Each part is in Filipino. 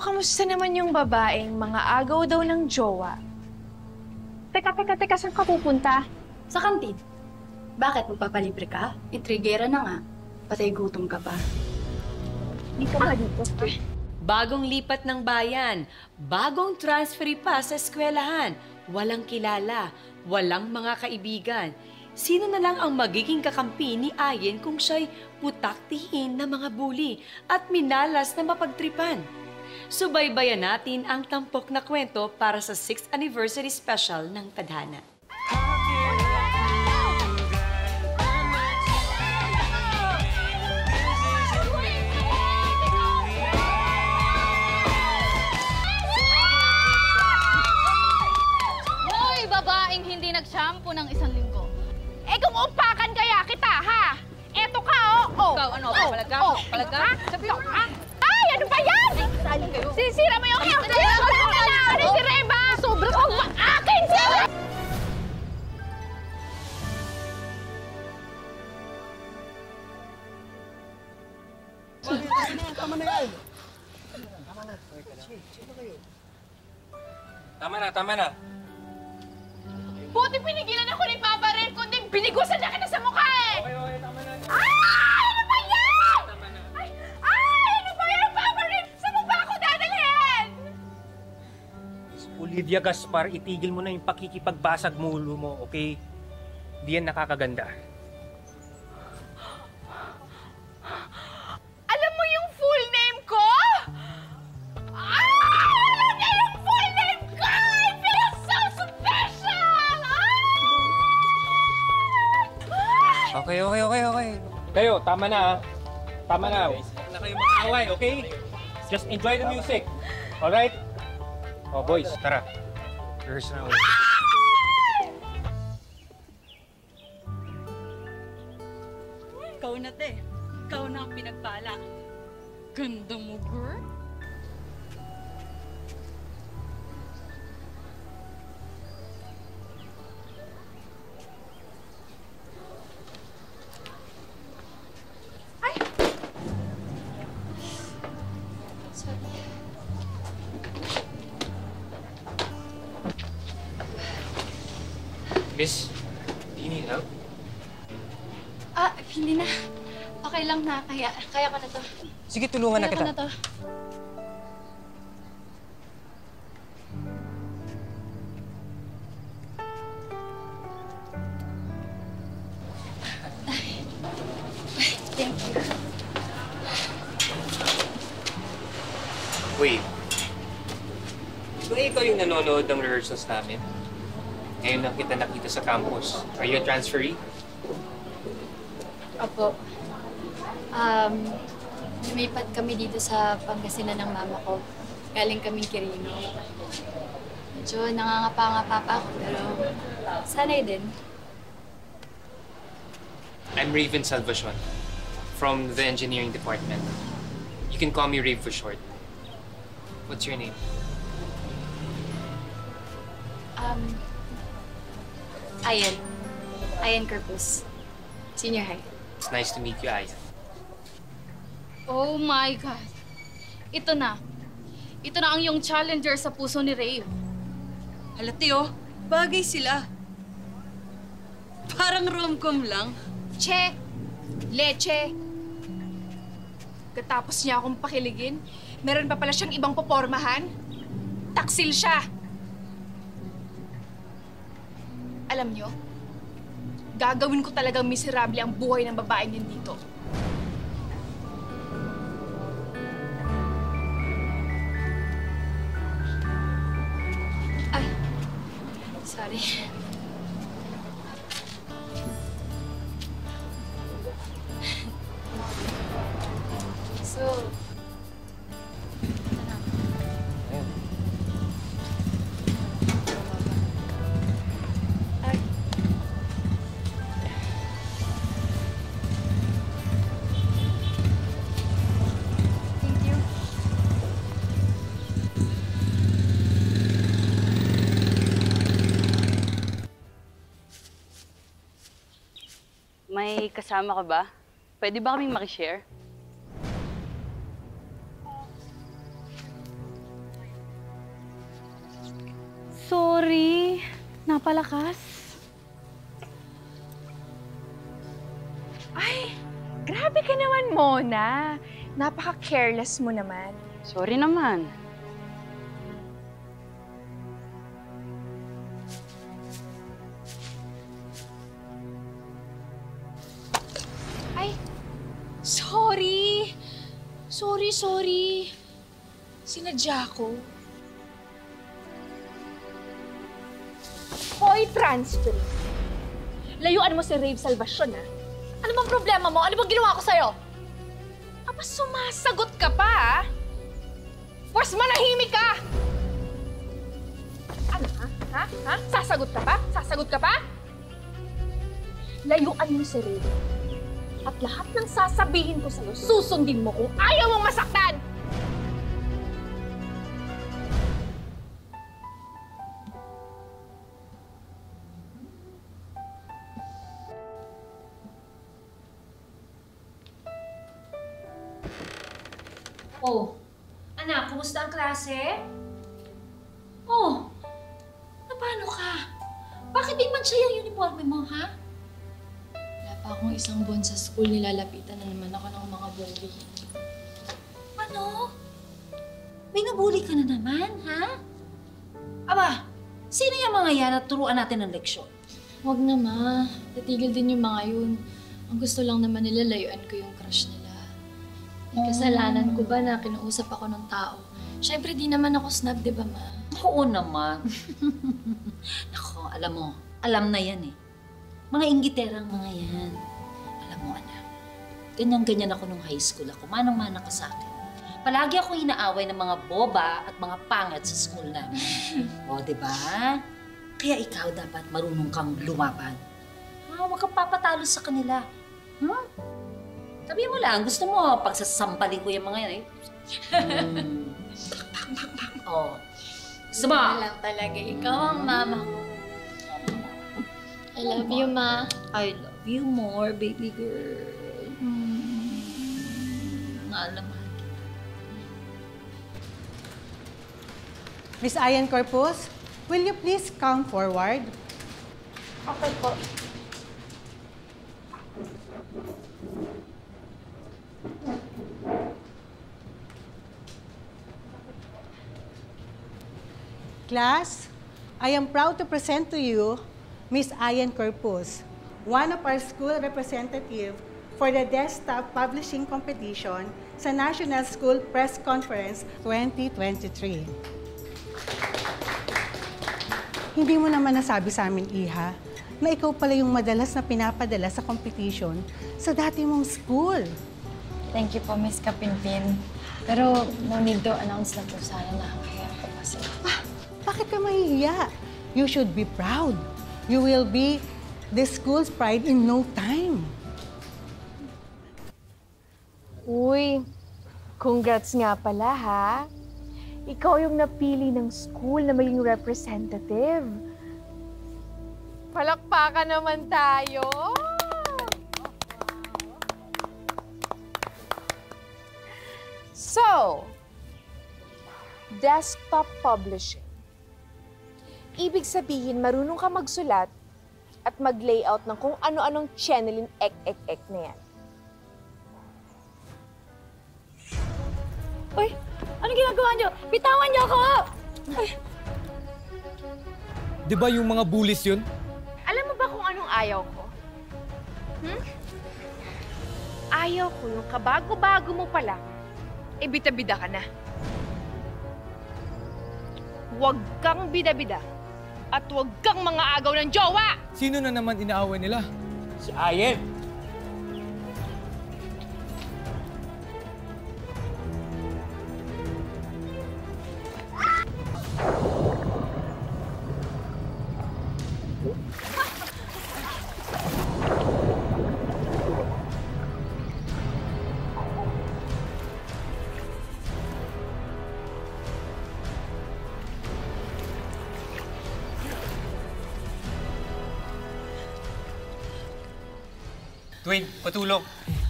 Kamusta naman yung babaeng mga agaw daw ng jowa? Teka, saan ka pupunta? Sa kantin. Bakit magpapalibre ka? Itrigera na nga. Patay gutom ka pa. Dito ba dito? Bagong lipat ng bayan, bagong transferi pa sa eskwelahan, walang kilala, walang mga kaibigan. Sino na lang ang magiging kakampi ni Ayen kung siya'y putaktihin na mga bully at minalas na mapagtripan? Subaybayan natin ang tampok na kwento para sa 6th anniversary special ng Tadhana. Hoy, babaeng hindi nag-shampoo ng 1 linggo. Eh kung umpakan kaya kita, ha? Eto ka, oh. Ikaw, ano? Palaga? Palaga? Sabi mo, ha? Ay, ano ba yan? Sisira mo yung hair. Ano si Reba? Sobrang akin siya! Tama na yan. Tama na. Buti pinigilan ako ni Papa Red, kundi binigusan na kita sa mukha eh! Okay, tama na. Ay! Ano ba yan? Tama na. Ay! Ano ba yan, Papa Red? Saan mo ba ako dadalhin? Olivia Gaspar, itigil mo na yung pakikipagbasag mulo mo, okay? Di yan nakakaganda. Alam mo yung full name ko? Ah! Alam niya yung full name ko! I feel so special! Ah! Okay. Kayo, tama na ah. Tama na. Huwag na kayo mag-away, okay? Just enjoy the music. Alright? Oh, boys, tara. Rehearse na ulit. Ikaw na, te. Ikaw na ang pinagpala. Ganda mo, girl. Miss, do you need help? Hindi na. Okay lang na. Kaya ko na to. Sige, tulungan na Kaya ko kita. na to. Thank you. Wait. Ba ikaw yung nanonood ng rehearsals namin? Ngayon lang kita nakita sa campus. Are you a transferee? Opo. Lumipat kami dito sa Pangasinan ng mama ko. Galing kaming Quirino. Medyo nangangapa-ngapa pa ako, pero sanay din. I'm Raven Salvacion from the engineering department. You can call me Rave for short. What's your name? Ayan Corpus. Senior high. It's nice to meet you, Aya. Oh my God. Ito na. Ito na ang yung challenger sa puso ni Rave. Halati, oh. Bagay sila. Parang rom-com lang. Che! Leche! Katapos niya akong pakiligin, meron pa pala siyang ibang popormahan. Taksil siya! Alam niyo, gagawin ko talagang miserable ang buhay ng babaeng yun dito. Ay, sorry. So, ay, thank you. May kasama ka ba? Pwede ba kaming makishare? Sorry. Napalakas. Ay, grabe ka naman, Mona. Napaka-careless mo naman. Sorry naman. Ay, sorry. Sorry. Sinadya ko. Hoy, transfer. Layuan mo si Rave Salvacion, ha? Ano bang problema mo? Ano bang ginawa ko sa'yo? Aba, sumasagot ka pa, ha? Pwes manahimik ka! Ano, ha? Sasagot ka pa? Sasagot ka pa? Layuan mo si Rave. At lahat ng sasabihin ko sa'yo, susundin mo kung ayaw mong masaktan! Oh, anak, kumusta ang klase? Oh, paano ka? Bakit di man siya yung uniforme mo, ha? Wala pa akong isang buwan sa school, nilalapitan na naman ako ng mga bully. Ano? Binubuli ka na naman, ha? Aba, sino yung mga yan at turuan natin ng leksyon? Huwag na, ma. Tatigil din yung mga yun. Ang gusto lang naman nila, layuan ko yung crush nila. May kasalanan ko ba na kinausap ako ng tao? Siyempre, di naman ako snub, di ba, ma? Oo naman. Nako, alam mo, alam na yan eh. Mga inggiterang mga yan. Alam mo, anak, ganyan-ganyan ako nung high school ako. Manang-mana ka sa akin. Palagi akong inaaway ng mga boba at mga pangit sa school namin. O, di ba? Kaya ikaw dapat marunong kang lumaban. Huwag kang papatalo sa kanila. Sabi mo lang, gusto mo, pagsasampalin ko yung mga yan eh. Oh. Gusto mo? Wala lang talaga. Ikaw ang mama ko. I love you, ma. I love you more, baby girl. Alam mo. Miss Ayan Corpus, will you please come forward? Okay po. Class, I am proud to present to you Miss Ayan Corpus, one of our school representative for the Desktop Publishing Competition sa National School Press Conference 2023. Hindi mo naman nasabi sa amin, Iha, na ikaw pala yung madalas na pinapadala sa competition sa dati mong school. Thank you po, Miss Kapinpin. Pero no need to announce na po sana na kaya po kasi. Bakit ka mahihiya? You should be proud. You will be the school's pride in no time. Uy, congrats nga pala, ha? Ikaw yung napili ng school na maging representative. Palakpakan naman tayo! So, desktop publishing. Ibig sabihin, marunong ka magsulat at mag-layout ng kung ano-anong channeling ek na yan. Uy! Anong ginagawa niyo? Bitawan niyo ako! Ay. Di ba yung mga bullies yun? Alam mo ba kung anong ayaw ko? Ayaw ko yung kabago-bago mo pa lang, bida-bida ka na. Huwag kang bida-bida at huwag kang mga agaw ng jowa! Sino na naman inaaway nila? Si Ayen! Dwayne, patulong.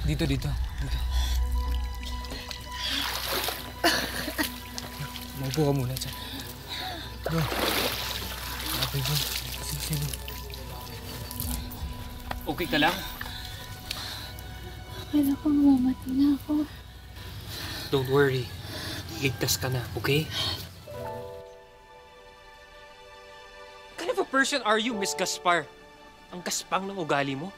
Dito. Maupo ka muna dyan. Go. Okay ka lang? Akala ko mamamatay na ako. Don't worry. Ligtas ka na, okay? What kind of a person are you, Miss Gaspar? Ang gaspang ng ugali mo.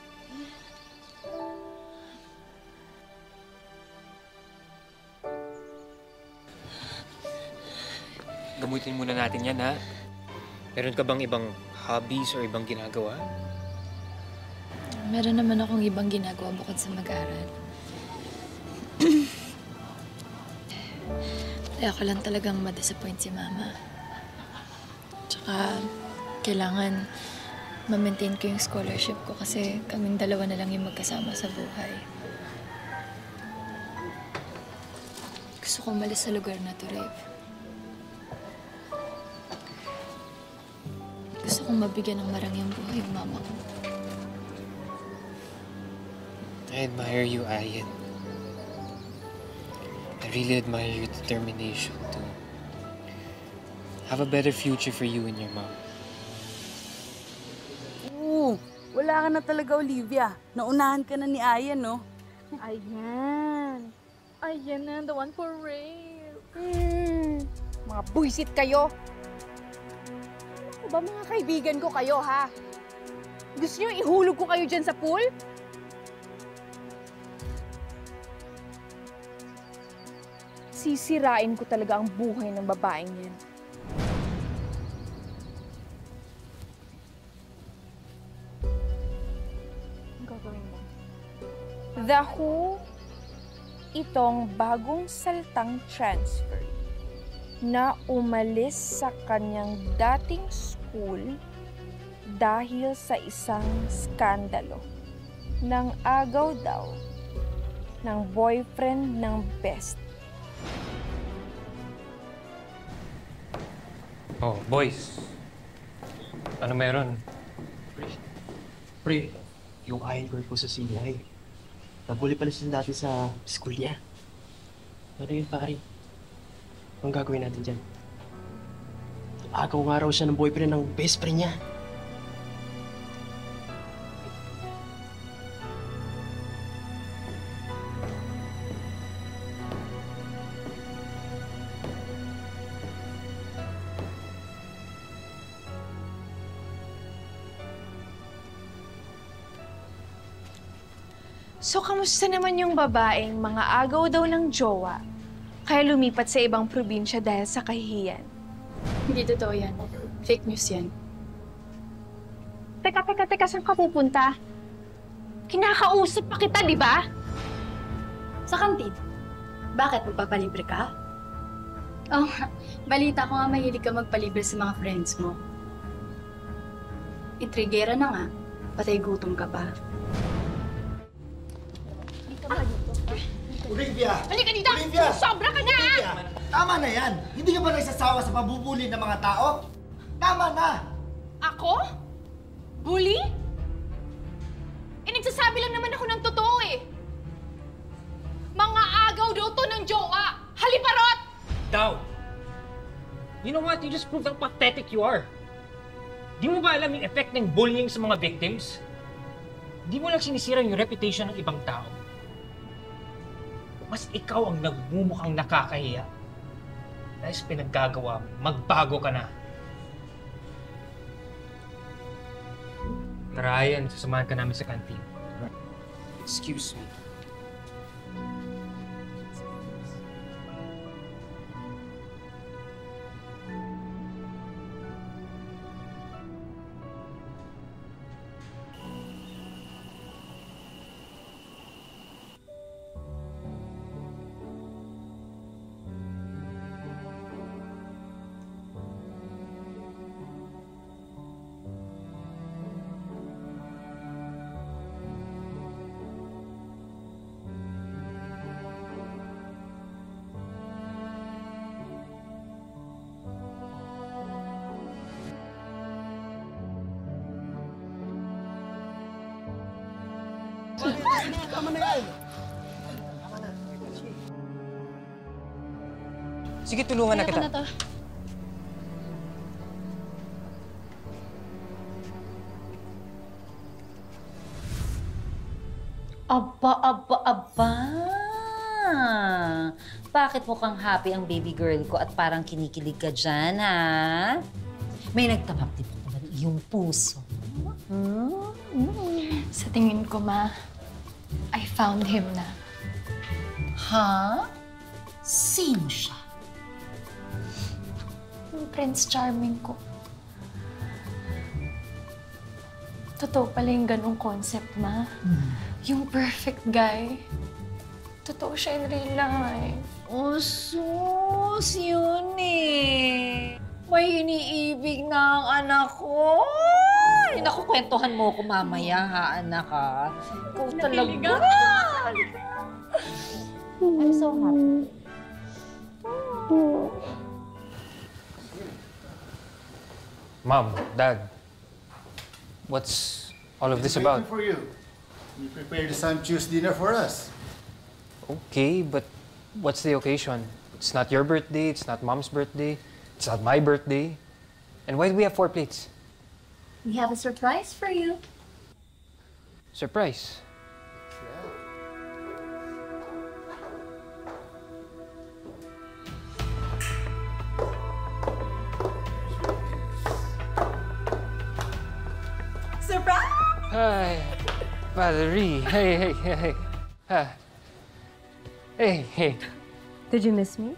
Gamutin muna natin yan, ha? Meron ka bang ibang hobbies or ibang ginagawa? Meron naman akong ibang ginagawa bukod sa mag-aral. Ayoko lang talagang ma-disappoint si Mama. Tsaka, kailangan ma-maintain ko yung scholarship ko kasi kaming dalawa na lang yung magkasama sa buhay. Gusto kong umalis sa lugar na to, Rev. Gusto kong mabigyan ng marangyang buhay yung mama ko. I admire you, Ayan. I really admire your determination to have a better future for you and your mom. Wala ka na talaga, Olivia. Naunahan ka na ni Ayan, no? Ayan. Ayan na, the one for real. Mga buisit kayo. Ano ba mga kaibigan ko kayo, ha? Gusto niyo ihulog ko kayo dyan sa pool? Sisirain ko talaga ang buhay ng babaeng yan. Ang gagawin mo? The Who, itong bagong saltang transfer na umalis sa kanyang dating school dahil sa isang skandalo ng agaw daw ng boyfriend ng best. Oh, boys. Ano meron? Pre, yung iron girl po sa CI. Nabuli pala siya dati sa school niya. Ano yun, pare? Anong gagawin natin dyan? Agaw nga raw siya ng boyfriend ng best friend niya. So, kamusta naman yung babaeng mga agaw daw ng jowa, kaya lumipat sa ibang probinsya dahil sa kahihiyan? Hindi totoo yan. Fake news yan. Teka, saan ka pupunta? Kinakausap pa kita, di ba? Sa kantin. Bakit? Magpapalibre ka? Oh, balita ko nga mahilig ka magpalibre sa mga friends mo. Intrigera na nga. Patay gutom ka pa. Olivia! Halika dito! Olivia! Sobra ka na! Olivia! Tama na yan! Hindi ka ba nagsasawa sa pabubuli ng mga tao? Tama na! Ako? Bully? Nagsasabi lang naman ako ng totoo eh. Mga agaw daw to ng jowa. Haliparot! Daw! You know what? You just proved how pathetic you are. Di mo ba alam yung effect ng bullying sa mga victims? Di mo lang sinisira yung reputation ng ibang tao. Mas ikaw ang nagmumukhang nakakahiya. Dahil sa pinaggagawa mo, magbago ka na. Tara, Ayan, sasamahan ka namin sa kantin. Excuse me. Tama na yan! Sige, tulungan na kita. Aba. Bakit mukhang happy ang baby girl ko at parang kinikilig ka dyan, ha? May nagtabak-tibak na ba ng iyong puso? Sa tingin ko, Ma, I found him na. Ha? Sino siya? Yung Prince Charming ko. Totoo pala yung ganong concept, Ma. Yung perfect guy. Totoo siya in real life. Oh, sus, yun eh. May iniibig na ang anak ko. Ay, naku, kwentuhan mo ko mamaya, ha, anak, ha? Ikaw talaga. I'm so happy. Mom, Dad, what's all of this about? Waiting for you. You prepared the sumptuous dinner for us. Okay, but what's the occasion? It's not your birthday, it's not Mom's birthday, it's not my birthday. And why do we have 4 plates? We have a surprise for you. Surprise. Surprise! Hi, Valerie. Hey. Hey. Did you miss me?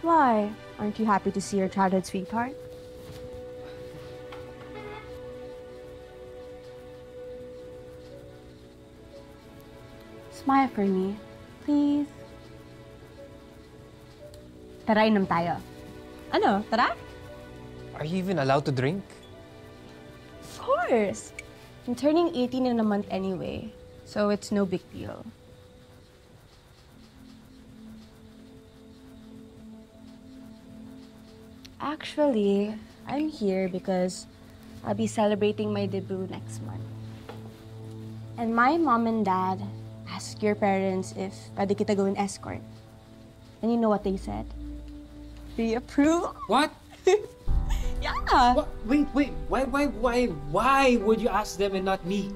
Why? Aren't you happy to see your childhood sweetheart? Smile for me, please. Tara, inom tayo. Ano, tara? Are you even allowed to drink? Of course. I'm turning 18 in a month anyway, so it's no big deal. Actually, I'm here because I'll be celebrating my debut next month. And my mom and dad asked your parents if pwede kita gawin escort. And you know what they said? They approve. What? Yeah. What? Wait. Why would you ask them and not me?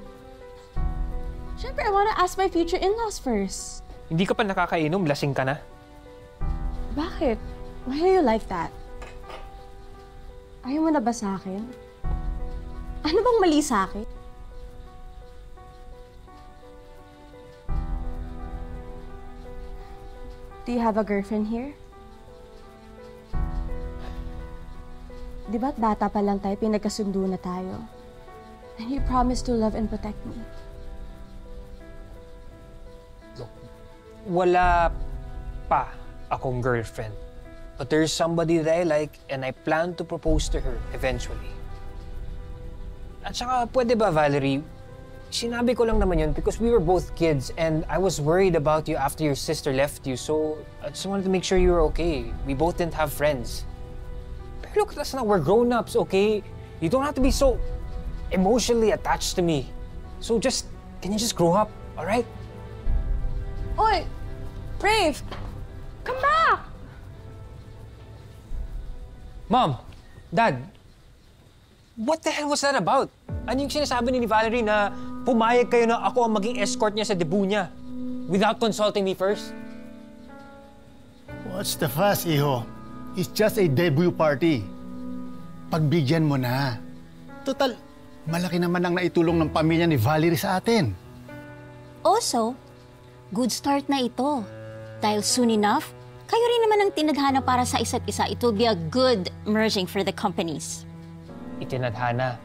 Siyempre, I wanna ask my future in-laws first. Hindi ka pa nakakainom, lasing ka na. Bakit? Why are you like that? Ayaw mo na ba sa akin? Ano bang mali sa akin? Do you have a girlfriend here? Di ba't bata pa lang tayo, pinagkasundo na tayo? And you promised to love and protect me. Wala pa akong girlfriend. But there's somebody that I like and I plan to propose to her eventually. At saka, pwede ba, Valerie? Sinabi ko lang naman yun because we were both kids and I was worried about you after your sister left you. So, I just wanted to make sure you were okay. We both didn't have friends. Pero look at us now, we're grown-ups, okay? You don't have to be so emotionally attached to me. So can you just grow up, all right? Oy! Brave! Come back! Mom! Dad! What the hell was that about? Ano yung sinasabi ni Valerie na pumayag kayo na ako ang maging escort niya sa debut niya without consulting me first? What's the fuss, Iho? It's just a debut party. Pagbigyan mo na. Total, malaki naman ang naitulong ng pamilya ni Valerie sa atin. Also, good start na ito. Dahil soon enough, kayo rin naman ang tinadhana para sa isa't isa. It will be a good merging for the companies. Itinadhana.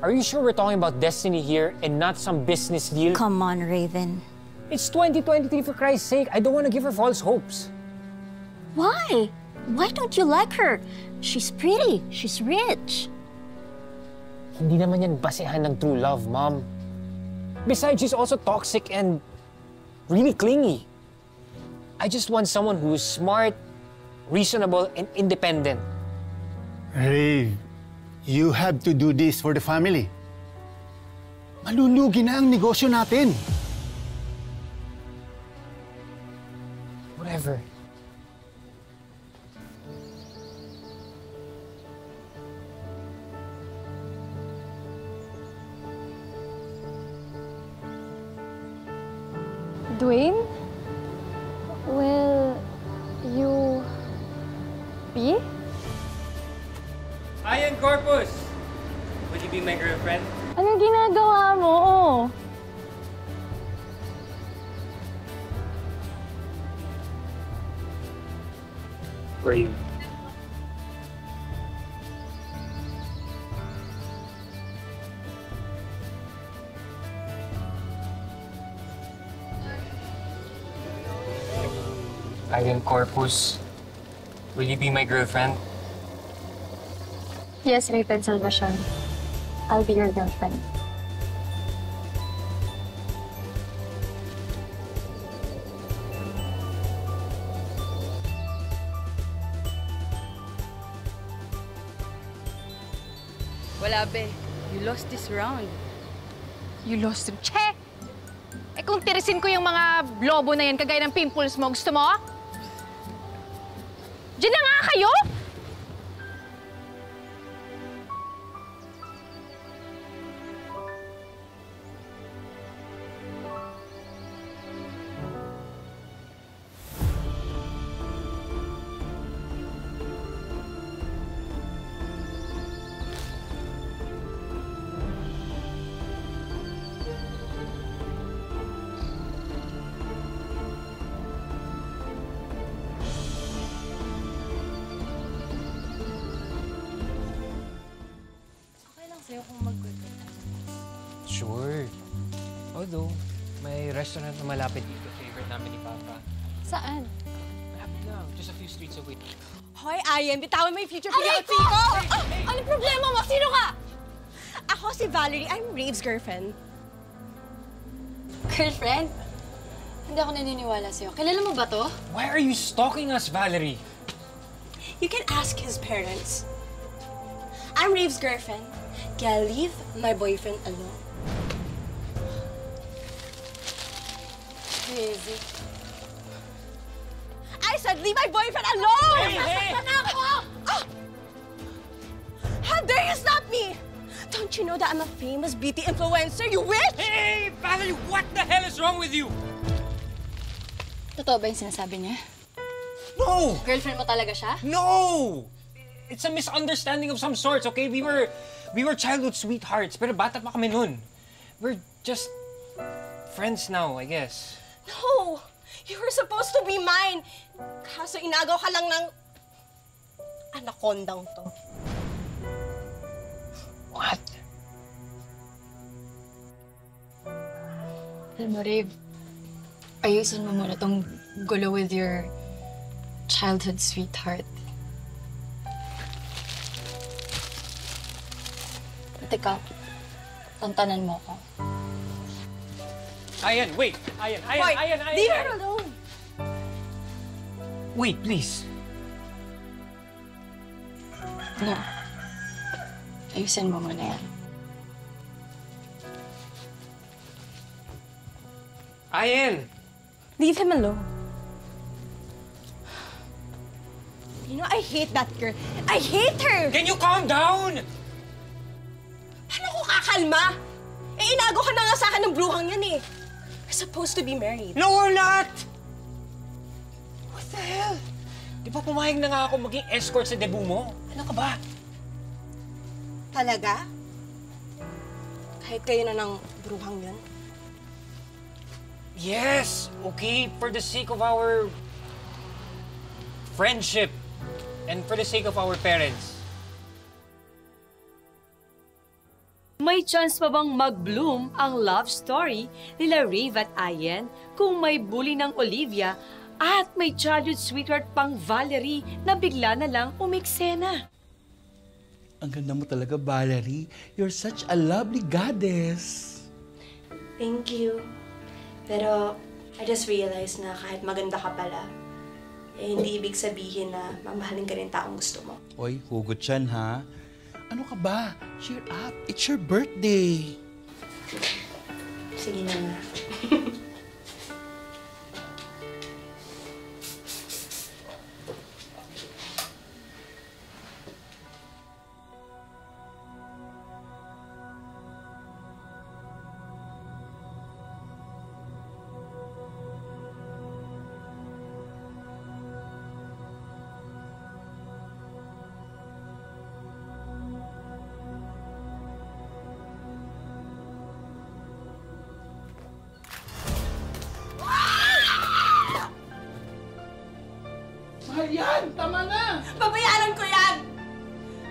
Are you sure we're talking about destiny here and not some business deal? Come on, Raven. It's 2023 for Christ's sake. I don't want to give her false hopes. Why? Why don't you like her? She's pretty. She's rich. Hindi naman yan basehan ng true love, Mom. Besides, she's also toxic and really clingy. I just want someone who's smart, reasonable, and independent. Rave, you have to do this for the family. Malulugi na ang negosyo natin. Never. Dwayne? Will you be? Ayan, Corpus! Would you be my girlfriend? Anong ginagawa mo? For you. Ayan, Corpus. Will you be my girlfriend? Yes, Raven Salvacion. I'll be your girlfriend. Wala, be. You lost this round. You lost him. Che! Eh kung tirisin ko yung mga lobo na yan kagaya ng pimples mo, gusto mo? Diyan na nga kayo! Sa'yo kung mag-good. Sure. Although, may restaurant na malapit dito. Favorite namin ni Papa. Saan? Malapit lang. Just a few streets away. Hoy, Ayan, bitawan mo yung future fiancé ko! Ano problema mo? Sino ka? Ako si Valerie. I'm Rave's girlfriend. Girlfriend? Hindi ako naniniwala sa'yo. Kilala mo ba to? Why are you stalking us, Valerie? You can ask his parents. I'm Rave's girlfriend. Kaya leave my boyfriend alone. Crazy. I said leave my boyfriend alone! Hey! Ah! How dare you stop me? Don't you know that I'm a famous beauty influencer, you witch? Hey, Valerie, what the hell is wrong with you? Totoo ba yung sinasabi niya? No! Girlfriend mo talaga siya? No! It's a misunderstanding of some sorts, okay? We were childhood sweethearts, pero bata pa kami nun. We're just friends now, I guess. No! You were supposed to be mine! Kaso inagaw ka lang ng anacondang to. What? Alam mo, Rave, ayusin mo muna tong gulo with your childhood sweetheart. At ikaw, tantanan mo ko. Ayan, wait! Ayan! Leave her alone! Wait, please. No. Ayusin mo muna yan. Ayan! Leave him alone. You know, I hate that girl. I hate her! Can you calm down? Paano ko kakalma? Eh, inago ka na nga sa akin ng bruhang yan eh. We're supposed to be married. No, we're not! What the hell? Di ba pumayag na nga ako maging escort sa debut mo? Ano ka ba? Talaga? Kahit kayo na ng bruhang yan? Yes! Okay, for the sake of our friendship and for the sake of our parents. May chance pa bang mag-bloom ang love story nila Rave at Ayan kung may bully ng Olivia at may childhood sweetheart pang Valerie na bigla na lang umiksena? Ang ganda mo talaga, Valerie. You're such a lovely goddess. Thank you. Pero I just realized na kahit maganda ka pala, eh hindi ibig sabihin na mamahalin ka rin taong gusto mo. Oy, hugot yan, ha? Ano ka ba? Cheer up. It's your birthday. Sige na nga.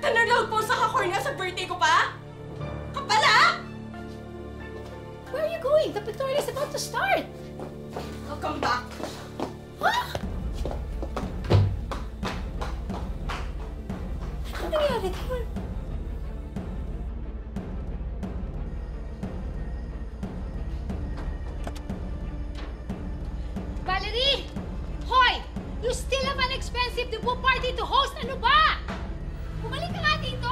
Tanarog po sa kakornea sa birthday ko pa? Kapala! Where are you going? The pictorial is about to start. I'll come back. Huh? Ano nangyari doon? Valerie! Hoy! You still have an expensive debut party to host. Ano ba? Bumalik ka nga dito!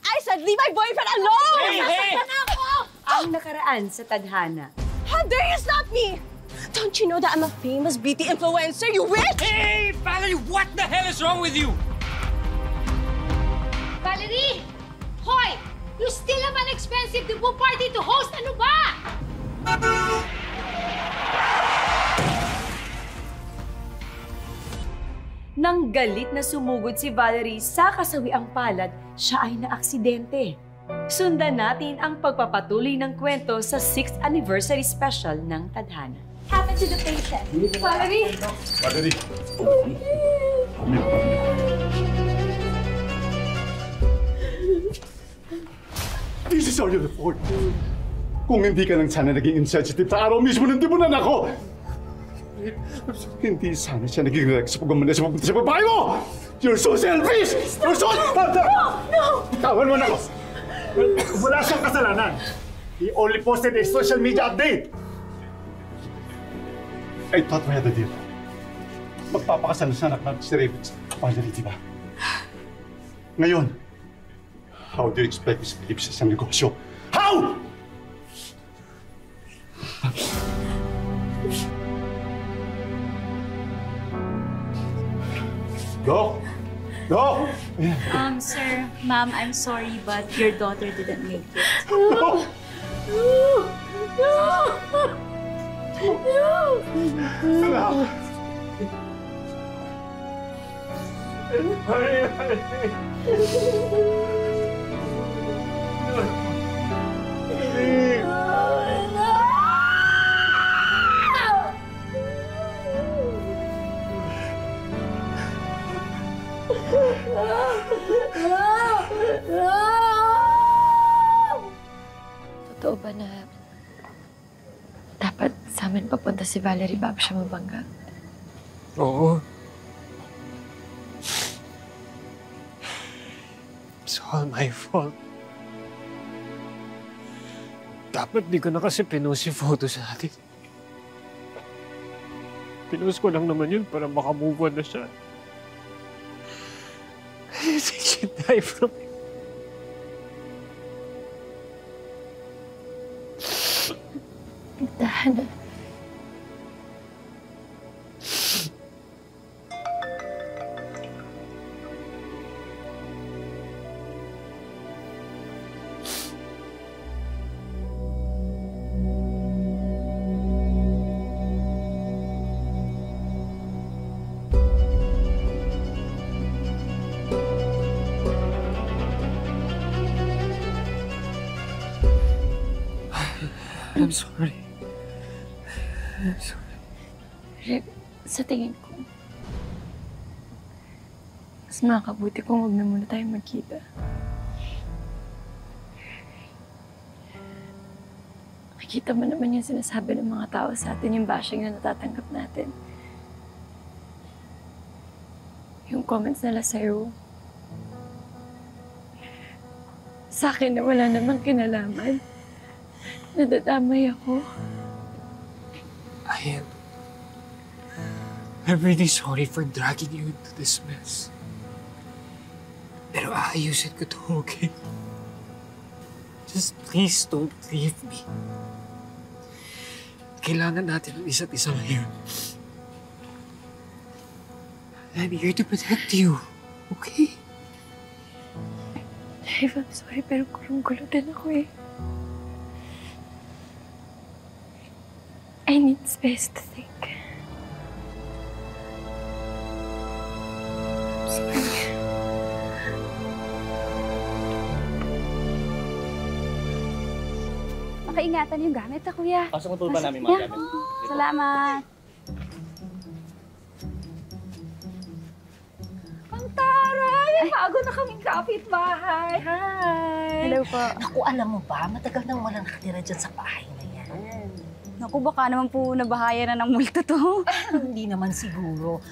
I said, leave my boyfriend alone! Hey, hey! Nasaktan ako! Ang nakaraan sa tadhana. How dare you stop me? Don't you know that I'm a famous beauty influencer, you witch? Hey, Valerie, what the hell is wrong with you? Valerie! Hoy! You still have an expensive debut party to host. Ano ba? Nang galit na sumugod si Valerie sa kasawiang palad, siya ay naaksidente. Sundan natin ang pagpapatuloy ng kwento sa 6th anniversary special ng Tadhana. Happened to the patient. Valerie! Valerie! This is all your fault. Kung hindi ka lang sana naging insensitive sa araw mismo ng tibunan ako, hindi sana siya naging react sa pagmamali sa pagpunta sa babae mo! You're so selfish! You're so... No! Tawan mo na ako! Wala siyang kasalanan. He only posted a social media update. I thought we had a deal. Magpapakasal sa anak natin si Raven sa Valerie, di ba? Ngayon, how do you expect us to believe sa isang negosyo? How? Go! Go! Sir, ma'am, I'm sorry, but your daughter didn't make it. No! No! Totoo ba na dapat sa amin papunta si Valerie bago siya mabangga? Oo. It's all my fault. Dapat di ko na kasi pinost yung photo sa atin. Pinost ko lang naman yun para makamove on na siya. I think she died from it. Dahana. I'm sorry. I'm sorry. Rick, sa tingin ko, mas makakabuti kung huwag na muna tayo magkita. Nakikita mo naman yung sinasabi ng mga tao sa atin, yung bashing na natatanggap natin. Yung comments nila sa'yo. Sa akin na wala namang kinalaman. Nadadamay ako. I'm really sorry for dragging you into this mess. Pero aayusin ko to, okay? Just please don't leave me. Kailangan natin ang isa't isa ngayon. I'm here to protect you, okay? Dave, I'm sorry, pero kulong-gulo din ako eh. I need space to think. I'm sorry. Makaingat ingatan yung gamit kuya. Pasok mo tulpa namin mga gamit. Salamat. Ang taray! Bago na kaming kapitbahay. Hi! Hello po. Naku, alam mo ba, matagal nang walang nakatira dyan sa bahay na yan. Naku, baka naman po nabahaya na ng multo to. Hindi naman siguro.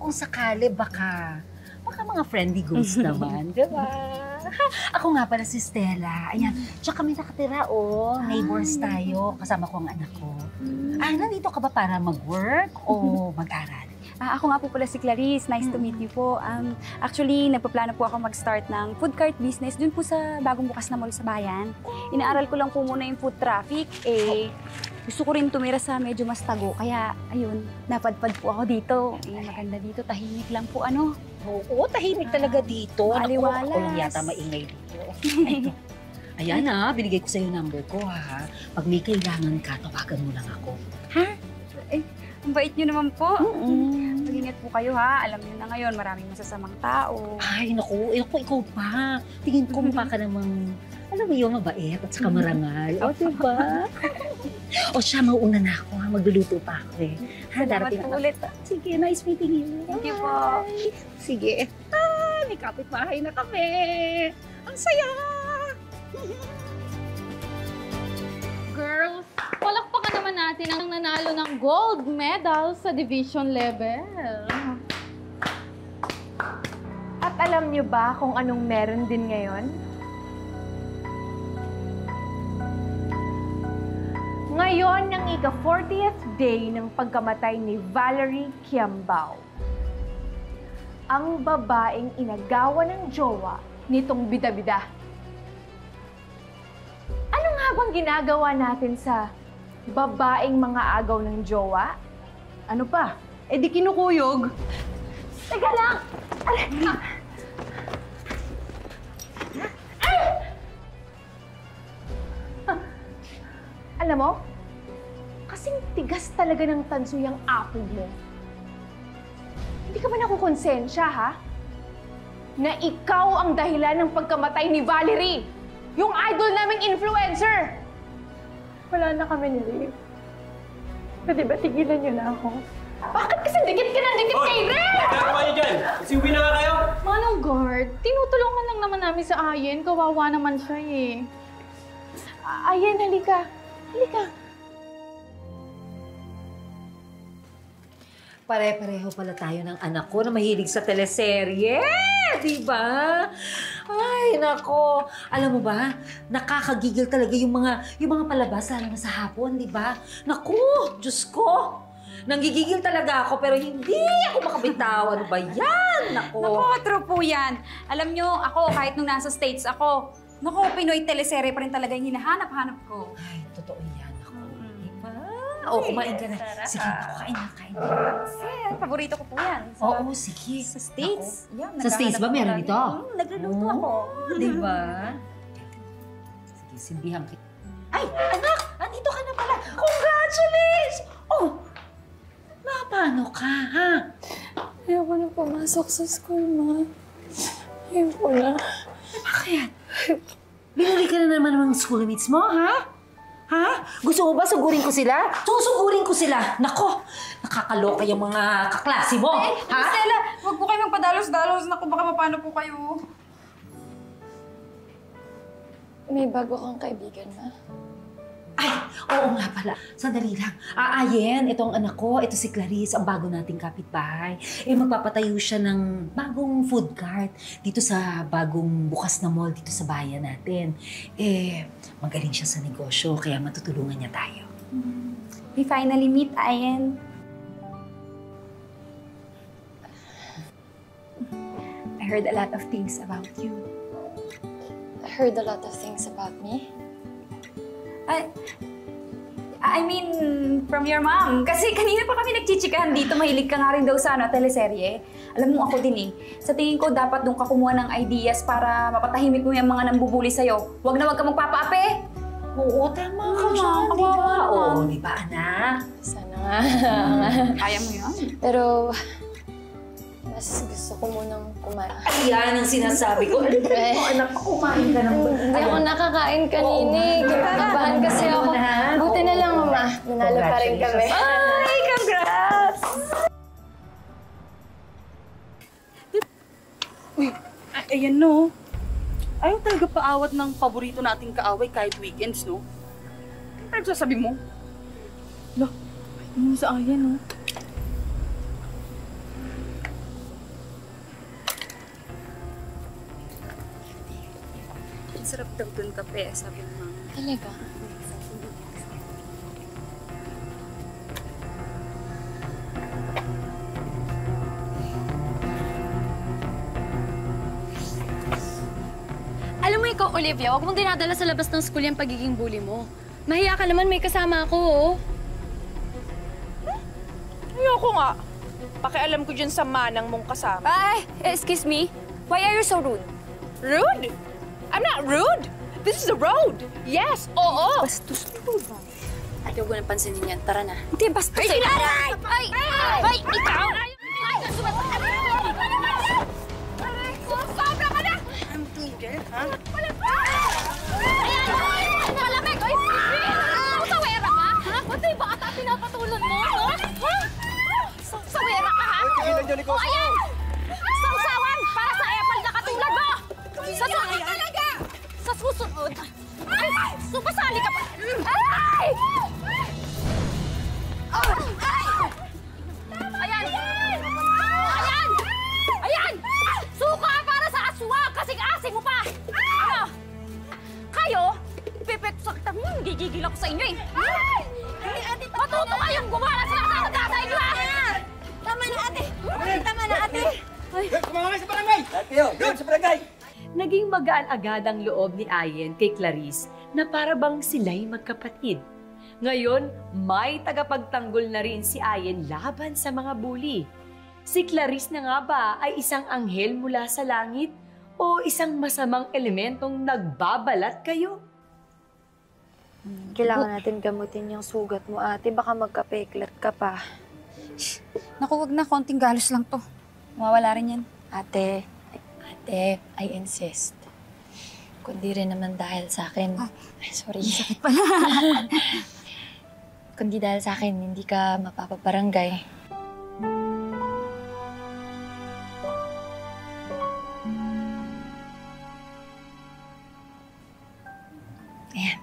Kung sakali, baka mga friendly ghosts naman, diba? Ako nga pala si Stella. Ayan, tsaka kami nakatira, neighbors tayo. Kasama ko ang anak ko. Nandito ka ba para mag-work o mag-aral? Ako nga po pala si Clarice. Nice to meet you po. Actually, nagpaplano po ako mag-start ng food cart business dun po sa bagong bukas na mall sa bayan. Inaaral ko lang po muna yung food traffic. Gusto ko rin tumira sa medyo mas tago. Kaya, ayun, napadpad po ako dito. Maganda dito. Tahimik lang po, ano? Oo, tahimik talaga dito. Maliwalas. Ako lang yata maingay dito. Ayan binigay ko sa'yo number ko Pag may kailangan ka, tawagan mo lang ako. Ha? Ang bait niyo naman po. Mag-ingat po kayo Alam niyo na ngayon, maraming masasamang tao. Ay, naku, ikaw pa. Tingin ko mukha ka namang, alam mo yung mabait at saka marangal. Diba? Siya, mauuna na ako magluluto pa ako darating ako ulit. Sige, nice meeting you. Thank you po. Sige. May kapitbahay na kami. Ang saya! Girls, palakpakan naman natin ang nanalo ng gold medal sa division level. At alam niyo ba kung anong meron din ngayon? Ngayon ang ika-40th day ng pagkamatay ni Valerie Kiambao. Ang babaeng inagawa ng jowa nitong bida-bida. Ano nga bang ginagawa natin sa babaeng mga agaw ng jowa? Ano pa? Di kinukuyog. Teka lang! Alam mo, kasing tigas talaga ng tanso yung apog mo. Hindi ka ba nakukonsensya, na ikaw ang dahilan ng pagkamatay ni Valerie, yung idol naming influencer? Wala na kami ni Ray. Pwede ba tigilan niyo na ako? Bakit kasi dikit ka ng dikit kay Ray? Nagkakawa niyo dyan! Siuwi na nga kayo! Manong guard, tinutulungan lang naman namin sa Ayen. Kawawa naman siya Ayen, halika. Halika. Pare-pareho pala tayo ng anak ko na mahilig sa teleserye. Diba? Ay, nako. Alam mo ba, nakakagigil talaga yung mga palabas, lalo na sa hapon, diba? Naku, Diyos ko. Nanggigigil talaga ako, pero hindi ako makabitaw. Ano ba yan? Nako. Nako, true po yan. Alam nyo, ako, kahit nung nasa States ako, nako, Pinoy teleserye pa rin talaga yung hinahanap-hanap ko. Ay, totoo yan. Ako. Diba? Kumain ka na. Sige, kain na. Paborito ko po yan. Oo, sige. Sa States. Yan, sa States ba meron ito? Nagluluto ako. Diba? Sige, simbihan kita. Ay, anak! Andito ka na pala! Congratulations! Paano ka, Ayoko na pumasok sa school, Ma. Ayoko na. Bakit? Binuli ka na naman ng mga schoolmates mo, ha? Gusto mo ba sugurin ko sila? Susugurin ko sila! Nako! Nakakaloka yung mga kaklase mo, ha? Stella, huwag po kayo magpadalos-dalos. Naku, baka mapano po kayo. May bago kang kaibigan, Ma. Ay, oo nga pala. Sandali lang. Ayen, ito ang anak ko. Ito si Clarice, ang bago nating kapitbahay. Magpapatayo siya ng bagong food cart dito sa bagong bukas na mall dito sa bayan natin. Magaling siya sa negosyo, kaya matutulungan niya tayo. We finally meet, Ayen. I heard a lot of things about you. I heard a lot of things about me. I mean, from your mom. Kasi kanina pa kami nagchichikahan dito. Mahilig ka nga rin daw sa teleserye. Alam mo, ako din Sa tingin ko, dapat doon ka kumuha ng ideas para mapatahimik mo yung mga nambubuli sa'yo. Huwag na huwag ka magpapaapi. Oo, tama ka dyan, di ba? Oo, di ba, anak? Sana nga. Kaya mo yun. Pero, mas gusto Gusto ko munang kumain. Ayan ang sinasabi ko. Ano mo, anak, kumain ka ng Hindi ako nakakain kanina eh. Kinakabahan kasi ako. Buti na lang, Mama. Nanalo pa rin kami. Ay, congrats! Uy, ayan no. Ayaw talaga paawat ng paborito nating kaaway kahit weekends, no? Ano sasabi mo? Lo, ano sa ayan, no? Ang sarap daw dun kape, sabi ng mama. Talaga? Alam mo ikaw, Olivia, huwag mong dinadala sa labas ng school yung pagiging bully mo. Mahiya ka naman, may kasama ako, oh. Ayoko nga. Pakialam ko dyan sa manang mong kasama. Ay, excuse me. Why are you so rude? Rude? I'm not rude. This is the road. Yes, oo. Bastos mo ba? Ayaw ko nang pansinin yan. Tara na. Hindi, bastos eh. Ay, ikaw! Sobra ka na! I'm tigil, ha? Malamig! Ay, sawera ka? Ha? Pati ba ata pinapatulan mo? Sawera ka, ha? O, ayan! Sausawan para sa epal na katulad mo! Sa susunod talaga! Sa susunod! Ay! Sumasali ka pa! Ay! Ayan! Ayan! Ayan! Suka para sa aswang! Kasing-asing mo pa! Ano? Kayo? Ipepekto sa kita. Gigigil ako sa inyo eh! Ay! Matuto kayong gumala sa nakakanda sa inyo ha! Tama na ate! Tama na ate! Kumama sa barangay! Lahat kayo, doon sa barangay! Naging magaan agad ang loob ni Ayen kay Clarice na para bang sila'y magkapatid. Ngayon, may tagapagtanggol na rin si Ayen laban sa mga bully. Si Clarice na nga ba ay isang anghel mula sa langit o isang masamang elementong nagbabalat kayo? Kailangan natin gamutin yung sugat mo, ate. Baka magka-peklat ka pa. Naku, wag na. Konting galos lang to. Mawawala rin yan. Ate, I insist. Kundi rin naman dahil sa akin. Ay, sorry. Sakit pala. Kundi dahil sa akin, hindi ka mapapabarangay. Ayan.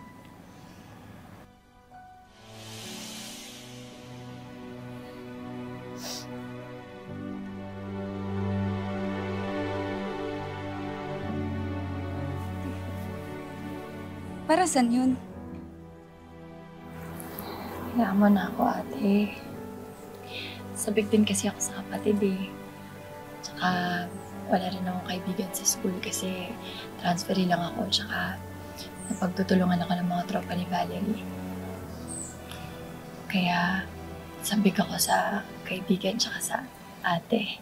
Para saan yun? Hayaan mo na ako, ate. Sabik din kasi ako sa kapatid eh. Tsaka wala rin akong kaibigan sa school kasi transferi lang ako. Tsaka napagtutulungan ako ng mga tropa ni Valerie. Kaya sabik ako sa kaibigan tsaka sa ate.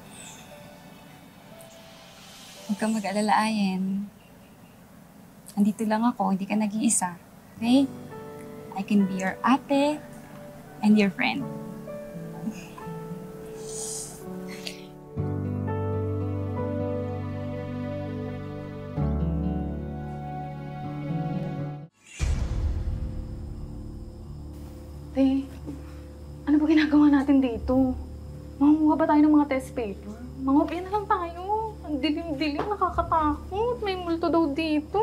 Huwag kang mag-alala, Ayen. Andito lang ako, hindi ka nag-iisa. Okay? I can be your ate and your friend. Te, ano ba ginagawa natin dito? Mangunguha ba tayo ng mga test paper? Mangopya na lang tayo. Ang dilim-dilim, nakakatakot. May multo daw dito.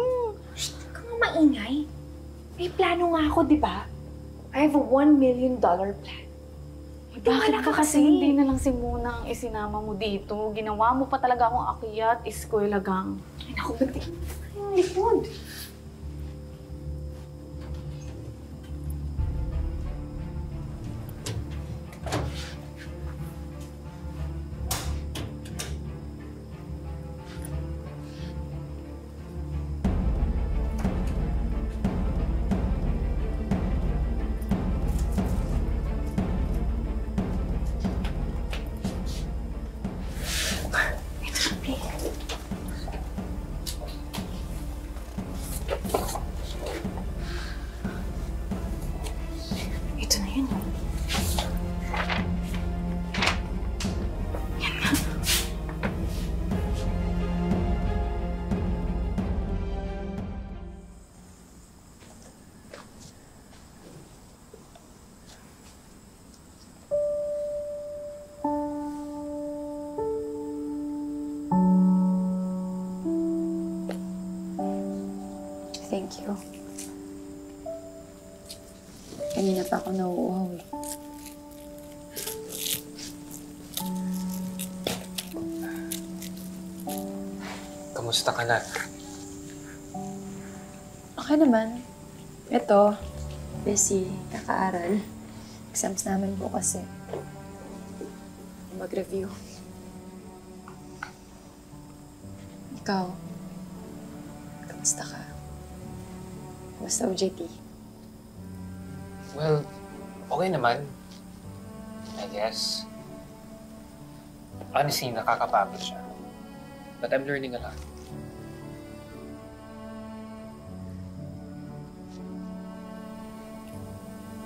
Huwag kang maingay. May plano nga ako, di ba? I have a $1 million plan. Bakit ka kasi hindi na lang si Muna ang isinama mo dito? Ginawa mo pa talaga akong akyat, eskwela gang. Ay, naku, ba't yung likod? Ito na yun. Yan na. ako nauuhaw eh. Kamusta ka na? Okay naman. Ito, busy, kakaaral. Exams namin bukas eh. Mag-review. Ikaw, kamusta ka? Kamusta OJT? Well, okay naman. I guess. Honestly, nakakapagod siya. But I'm learning a lot.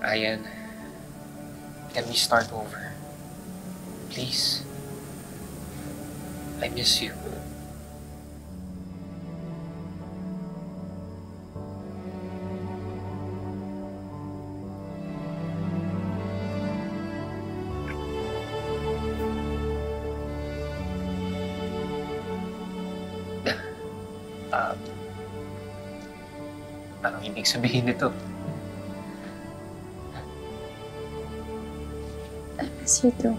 Ayan, can we start over? Please. I miss you. Anong ibig sabihin nito? I miss you too.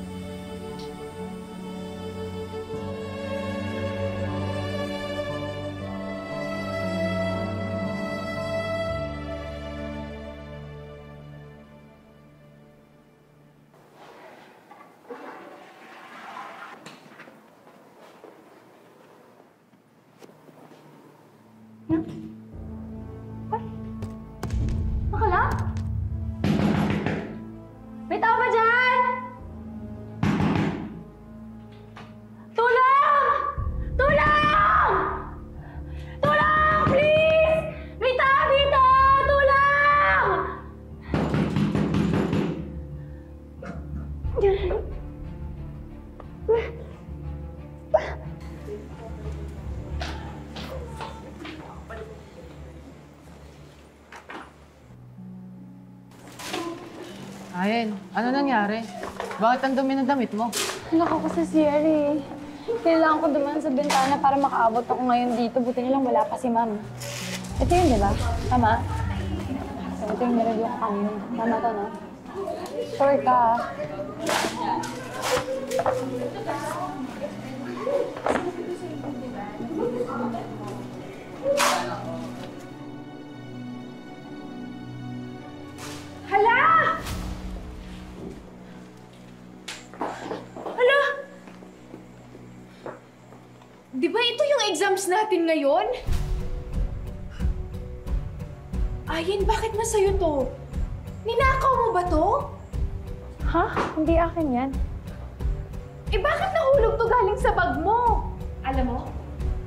Bakala? May tao ba dyan? Tulong! Tulong! Tulong! Please! May tao dito! Tulong! Ayen, ano nangyari? Bakit ang dumi ng damit mo? Anak ako sa CR eh. Kailangan ko dumaan sa bintana para makaabot ako ngayon dito. Buti nilang wala pa si ma'am. Ito yun, di ba? Tama? So, ito yung nireview ko kanina. Tama to, no? Sure ka, ah. Hala! Hala! Di ba ito yung exams natin ngayon? Ayen, bakit nasa'yo to? Ninakaw mo ba to? Ha? Hindi akin yan. Eh bakit nahulog to galing sa bag mo? Alam mo,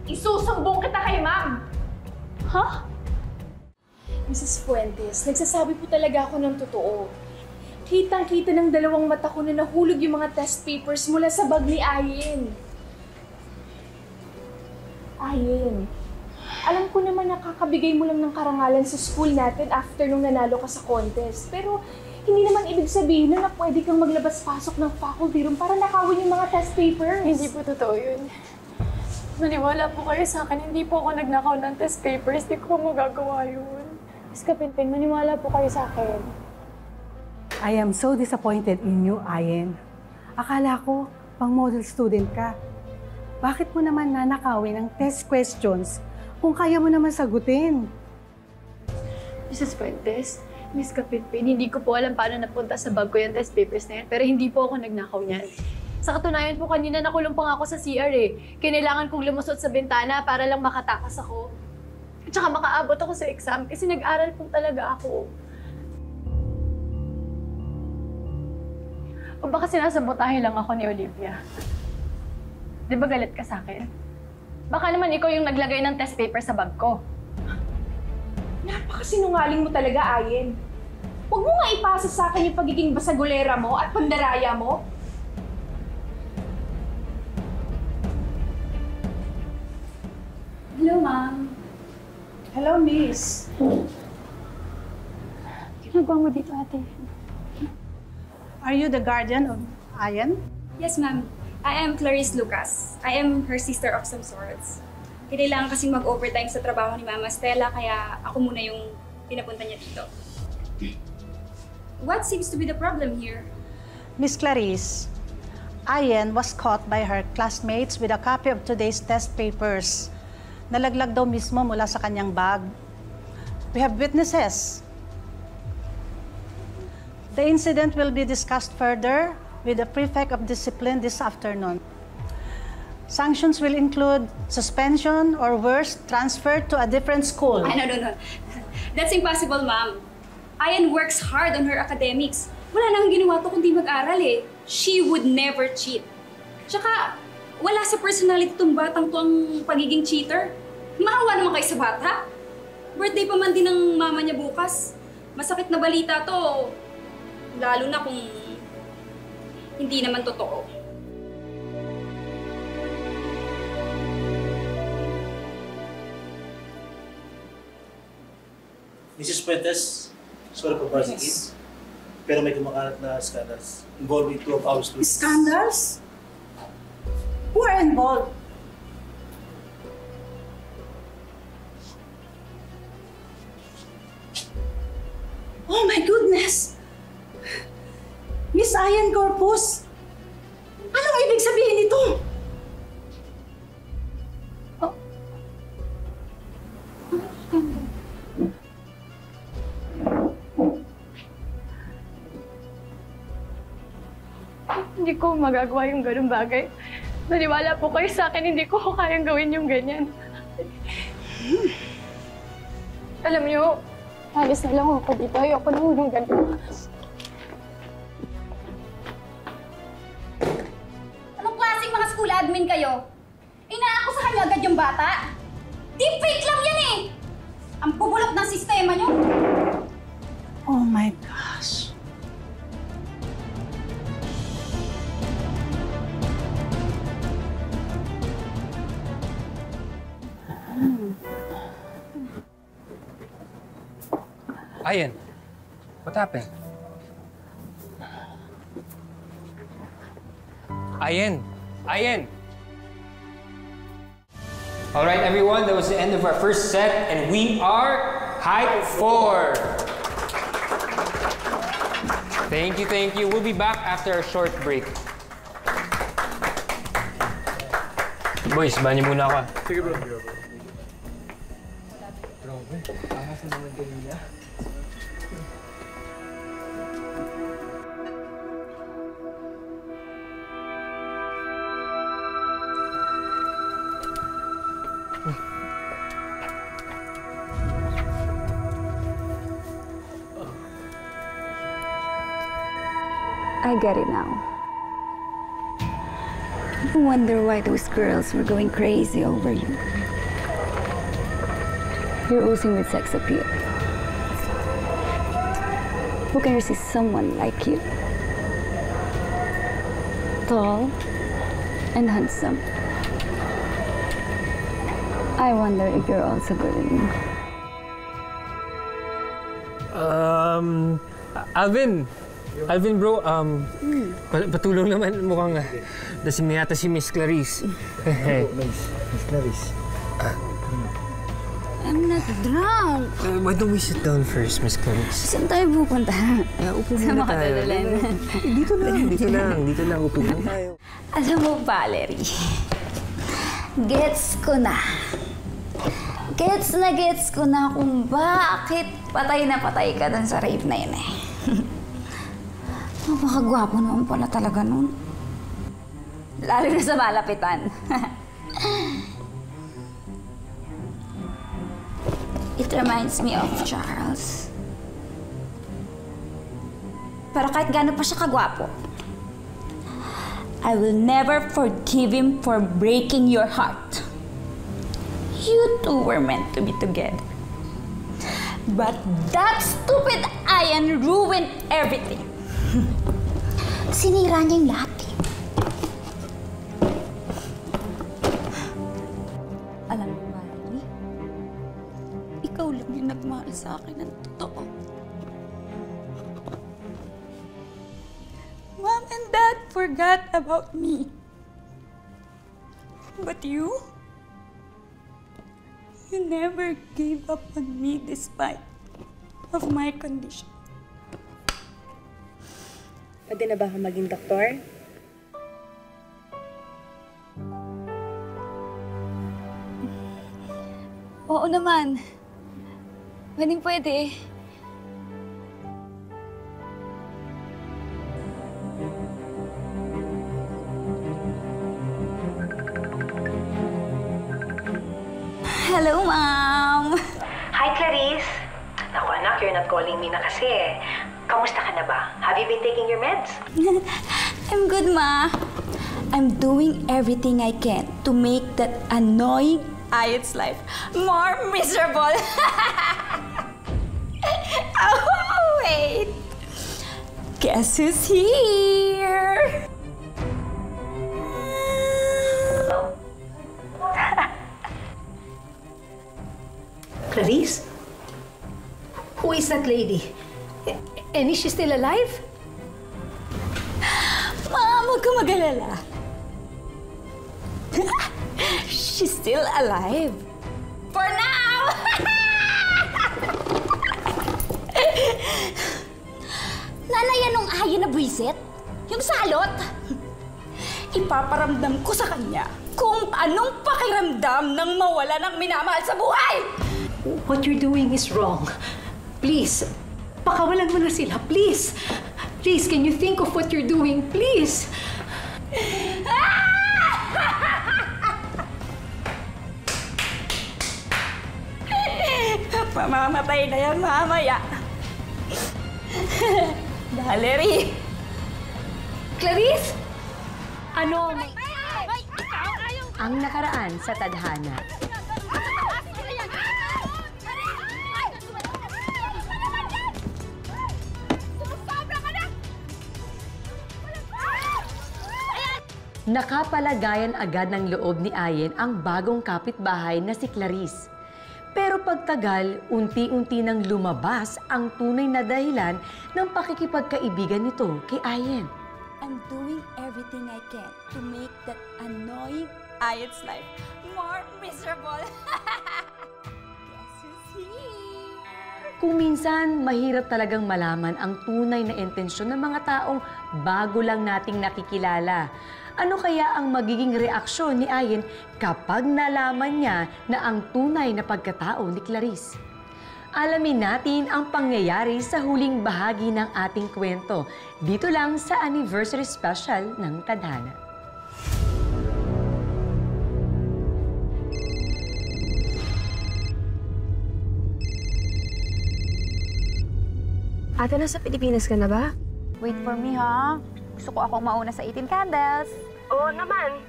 isusumbong kita kay ma'am. Ha? Mrs. Fuentes, nagsasabi po talaga ako ng totoo. Kitang-kita ng dalawang mata ko na nahulog yung mga test papers mula sa bag ni Ayen. Ayen, alam ko naman nakakabigay mo lang ng karangalan sa school natin after nung nanalo ka sa contest. Pero hindi naman ibig sabihin na pwede kang maglabas-pasok ng faculty room para nakawin yung mga test papers. Hindi po totoo yun. Maniwala po kayo sa akin, hindi po ako nagnakaw ng test papers. Hindi ko magagawa yun. Miss Kapinpin, maniwala po kayo sa akin. I am so disappointed in you, Ayen. Akala ko, pang-model student ka. Bakit mo naman nanakawin ang test questions kung kaya mo naman sagutin? Mrs. Fuentes, Miss Kapitpin, hindi ko po alam paano napunta sa bag ko yung test papers na yan, pero hindi po ako nagnakaw niyan. Sa katunayan po, kanina nakulong pa nga ako sa CR eh. Kinailangan kong lumusot sa bintana para lang makatakas ako. At saka makaabot ako sa exam kasi nag-aral po talaga ako. O baka sinasabotahe lang ako ni Olivia. Di ba galit ka sa akin? Baka naman ikaw yung naglagay ng test paper sa bag ko. Napakasinungaling mo talaga, Ayen. Huwag mo nga ipasa sa akin yung pagiging basagulera mo at pandaraya mo. Hello, ma'am. Hello, miss. Ginagawa mo dito, ate? Are you the guardian of Ayen? Yes, ma'am. I am Clarice Lucas. I am her sister of some sorts. Kailangan kasing mag-overtime sa trabaho ni Mama Stella, kaya ako muna yung pinapunta niya dito. what seems to be the problem here? Miss Clarice, Ayen was caught by her classmates with a copy of today's test papers. Nalaglag daw mismo mula sa kanyang bag. We have witnesses. The incident will be discussed further with the prefect of discipline this afternoon. Sanctions will include suspension or worse, transfer to a different school. No. That's impossible, ma'am. Ayan works hard on her academics. Wala nang ginawa to kundi mag-aral eh. She would never cheat. Tsaka, wala sa personality tong batang to ang pagiging cheater. Maawa naman kayo sa bata. Birthday pa man din ng mama niya bukas. Masakit na balita to. Lalo na kung hindi naman totoo. Mrs. Fuentes, sorry for parsing it. Pero may kumakalat na scandals involving 2 of our students. Scandals? Who are involved? Oh my goodness! Miss Ayan Corpus! Anong ibig sabihin nito? Hindi ko magagawa yung ganung bagay. Naniwala po kayo sa akin, hindi ko kayang gawin yung ganyan. Alam niyo, alis na lang ako dito. Ayoko na yung ganun. Anong klaseng mga school admin kayo? Inaako sa kanya agad yung bata? Deepfake lang yan eh! Ang bubulok ng sistema niyo. Oh my gosh. Ayan, what happened? Ayan! All right, everyone, that was the end of our first set, and we are Hype 4. Thank you. We'll be back after a short break. Boys, banyo muna ako. Sige, bro. Grabe, ahas na naman kanina. I get it now. No wonder why those girls were going crazy over you. You're oozing with sex appeal. Who can resist someone like you? Tall and handsome. I wonder if you're also good at me. Alvin bro, patulong naman, mukhang lasing na yata si Miss Clarice. Miss Clarice. I'm not drunk. Why don't we sit down first, Miss Clarice? Saan tayo pupunta? Upo Sa muna tayo. makadadalan. Dito lang, upo lang tayo. Alam mo, Valerie, gets ko na kung bakit patay na patay ka dun sa rape na yun eh. Napakagwapo naman pala talaga nun. Lalo na sa malapitan. It reminds me of Charles. Pero kahit gaano pa siya kagwapo, I will never forgive him for breaking your heart. You two were meant to be together. But that stupid Ayan ruined everything. Sinira niya yung lahat. Alam mo, Valerie, ikaw lang yung nagmahal sa akin ng totoo. Mom and Dad forgot about me. But you never gave up on me despite of my condition. Pwede na ba ako maging doktor? Oo naman. Pwede. Hello, Ma'am! Hi, Clarice! Naku anak, you're not calling me na kasi. Kamusta ka na ba? Have you been taking your meds? I'm good, Ma. I'm doing everything I can to make that annoying Ayet's life more miserable. Oh, wait. Guess who's here? Clarice? Who is that lady? And is she still alive? Ma'am, huwag ka mag-alala. She's still alive. For now! Nalayan nung ayin na buwisit? Yung salot? Ipaparamdam ko sa kanya kung anong pakiramdam ng mawala ng minamahal sa buhay! What you're doing is wrong. Please, pakawalan mo na sila. Please. Please, can you think of what you're doing? Please. Mamamatay na yan mamaya. Valerie! Clarice! Ano? Ang nakaraan sa tadhana. Nakapalagayan agad ng loob ni Ayen ang bagong kapitbahay na si Clarice. Pero pagtagal, unti-unti nang lumabas ang tunay na dahilan ng pakikipagkaibigan nito kay Ayen. I'm doing everything I can to make that annoying Ayet's life more miserable. Guess who's here? Kung minsan, mahirap talagang malaman ang tunay na intensyon ng mga taong bago lang nating nakikilala. Ano kaya ang magiging reaksyon ni Ayen kapag nalaman niya na ang tunay na pagkatao ni Clarice? Alamin natin ang pangyayari sa huling bahagi ng ating kwento dito lang sa Anniversary Special ng Tadhana. Ate, nasa Pilipinas ka na ba? Wait for me, ha? Gusto ko akong mauna sa 18 candles. Oo naman.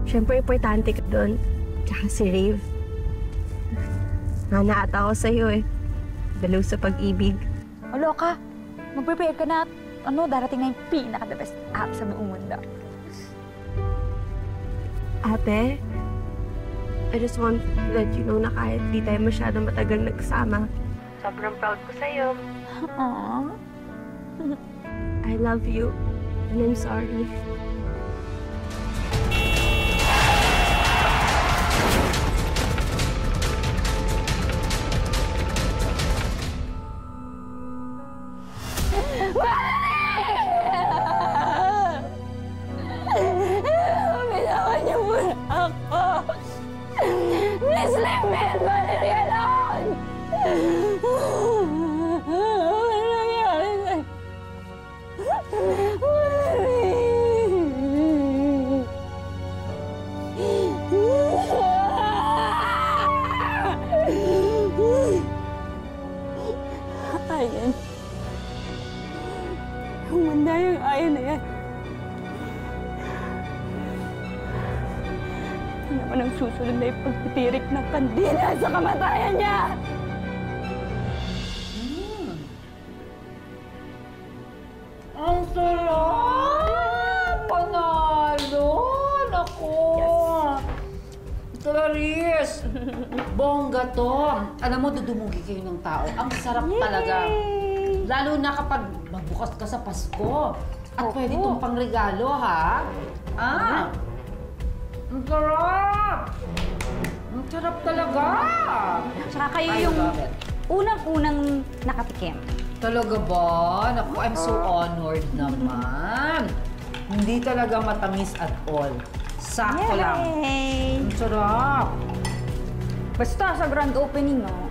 Siyempre, importante ka doon. Tsaka si Rave. Nanaata ako sa'yo eh. Dalaw sa pag-ibig. O, Loka, mag-prepare ka na at darating na yung pinaka-the best app sa buong mundo. Ate, I just want to let you know na kahit di tayo masyadong matagal nagsama, sobrang proud ko sa'yo. Aww. I love you. And I'm sorry. Binawan niyo muna ako. Please leave me and Valerie alone. Ayan. Humanda yung Ayan na yan. Ito naman ang susunod na ipagtitirik ng kandila sa kamatayan niya! Ang sarap! Panalo! Naku! Clarice! Bongga to! Alam mo, dudumugi kayo ng tao. Ang sarap talaga. Lalo na kapag magbukas ka sa Pasko. At pwede itong pangregalo, ha? Ah! Ang sarap! Ang sarap talaga! Tsaka kayo yung unang-unang nakatikim. Talaga ba? Naku, I'm so honored naman. Hindi talaga matamis at all. Sakto lang. Ang sarap. Basta sa grand opening, no?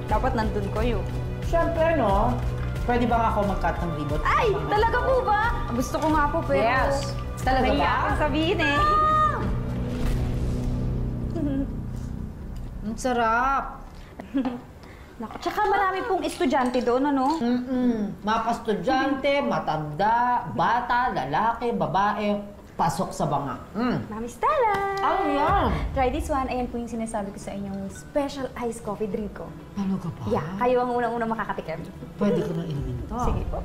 Dapat nandun kayo. Siyempre, no? Pwede ba ako mag-cut ng ribbon? Ay! Talaga po ba? Gusto ko nga po, pero... Yes. Talaga ba? Nahiya akong sabihin eh. Ang sarap. Naku, tsaka marami pong estudyante doon, ano? Mga estudyante, matanda, bata, lalaki, babae, pasok sa banga. Mami Stella! Ano yan? Try this one. Ayan po yung sinasabi ko sa inyong special iced coffee drink ko. Ano ka ba? Yeah, kayo ang unang-unang makakatikim. Pwede ko na inumin to. Sige po.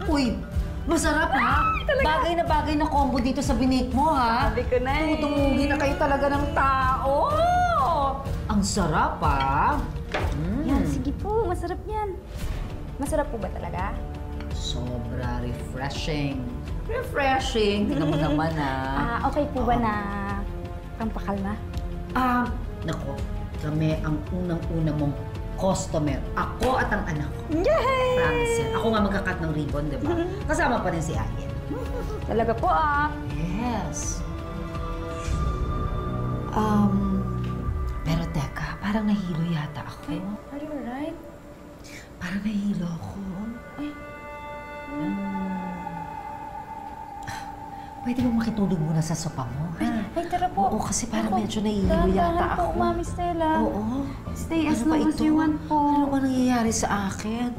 Uy, masarap ha? Bagay na bagay na combo dito sa binake mo ha? Sabi ko na eh. Tumugi na kayo talaga ng tao. Ang sarap ha? Yan, sige po. Masarap yan. Masarap po ba talaga? Sobra refreshing. Refreshing. Tingnan mo naman ha. Okay po ba na pampakalma? Nako, kami ang unang-una mong customer. Ako at ang anak ko. Yay! Promise yan. Ako nga magkakat ng ribbon, di ba? Kasama pa rin si Ayen. Talaga po Yes. Pero teka, parang nahilo yata ako. Are you alright? Parang nahilo ako. Ay. Pwede bang makitulog muna sa sopa mo? Ay, tara po. Oo, kasi parang medyo nahihilo yata ako. po, Mami Stella. Oo. Stay as Ano ba long as ito? you want po. Ano ba nangyayari sa akin?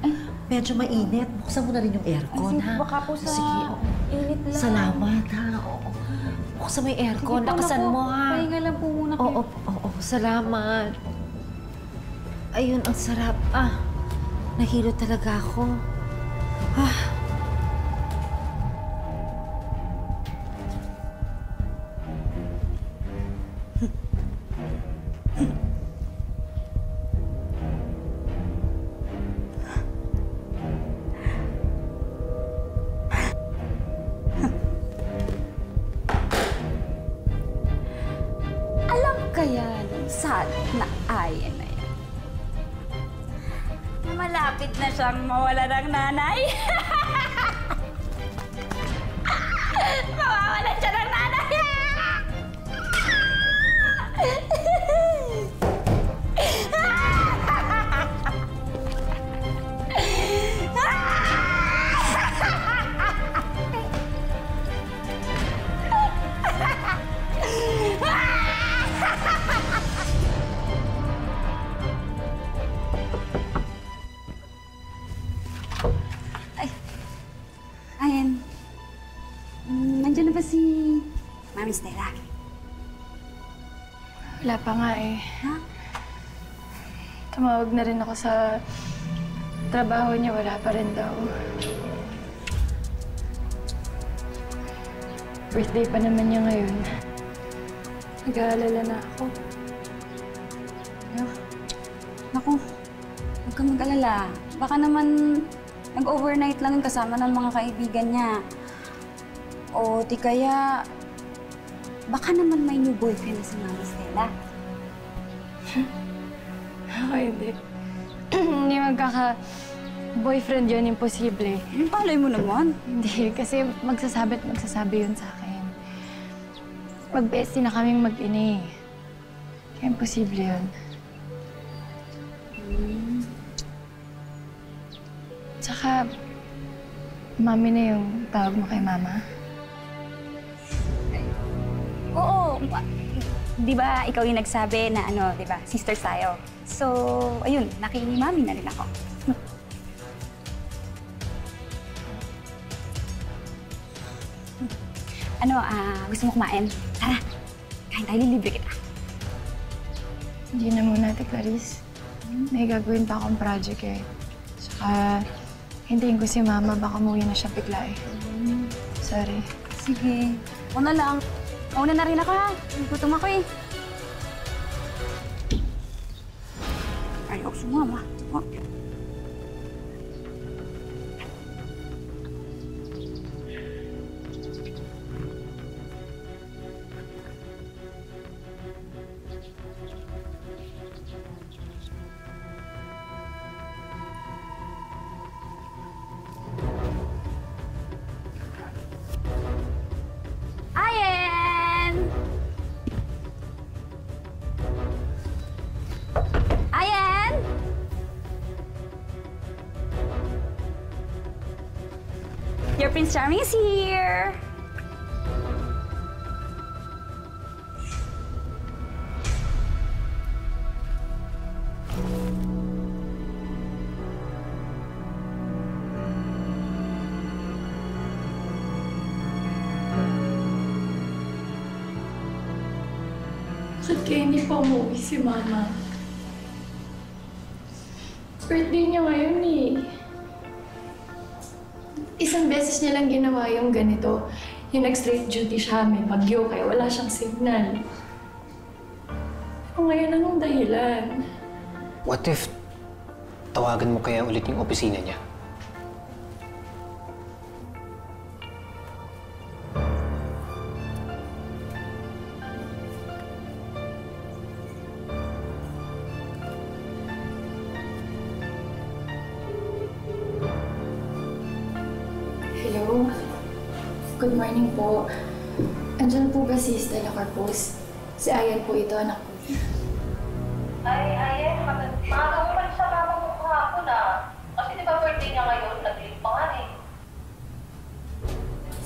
Medyo mainit. Buksan mo na rin yung aircon, Sige, ha? baka po sa Sige, oo. init lang. Salamat, ha? Oo. Buksan mo yung aircon. Lakasan mo, ha? Pahinga lang po muna kayo. Oo. Salamat. Ayun, ang sarap. Nahilo talaga ako. Alam kaya ng sad na Ayen na yan. Na malapit na siyang mawala ng nanay. Mawawalan siya ng nanay! Ayan. Nandiyan na ba si Mami Stella? Wala pa nga eh. Ha? Tumawag na rin ako sa trabaho niya, wala pa rin daw. Birthday pa naman niya ngayon. Nag-aalala na ako. Naku, huwag kang mag-alala. Baka naman nag-overnight lang yung kasama ng mga kaibigan niya. O di kaya, baka naman may new boyfriend na si Mami Stella. Hindi. Hindi magkaka-boyfriend yun, imposible. Palay mo naman. Hindi, kasi magsasabi yun sa akin. Mag-bestie na kaming mag-ina eh. Kaya imposible yun. Tsaka, mami na yung tawag mo kay mama. Oo. Di ba ikaw yung nagsabi na ano, di ba, sisters tayo? So, ayun, nakini-mami na rin ako. Ano, gusto mo kumain? Tara, kain tayo, lilibre kita. Hindi na muna, Ate Clarice. May gagawin pa akong project eh. Tsaka, hintayin ko si Mama, baka umuwi na siya bigla eh. Sorry. Sige. Ako na lang. Mauna na rin ako ha. Gutom ako eh. Ayaw sumama. Oh. Your Prince Charming is here! Bakit kaya hindi pa umuwi si Mama? Birthday niya ngayon eh. Isang beses niya lang ginawa yung ganito. Yung nag-straight duty siya, may bagyo, kaya wala siyang signal. O ngayon anong dahilan? What if tawagan mo kaya ulit yung opisina niya? Hello? Good morning po. Andyan po ba si Stella Carpus? Si Ayan po ito, anak ko. Ay, Ayan, maaga mo pa rin sa mama mo kahapon ah. Kasi di ba birthday niya ngayon, nag-leave pa nga eh.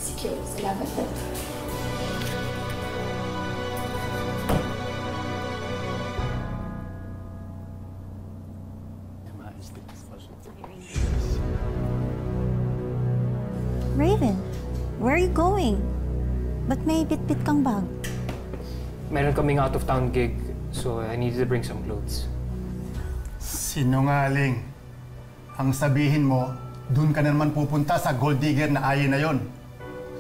Sige, salamat po. Raven, where are you going? Ba't may bit-bit kang bag? Meron kaming out-of-town gig, so I needed to bring some clothes. Sinungaling. Ang sabihin mo, dun ka na naman pupunta sa gold digger na Ayan na yon.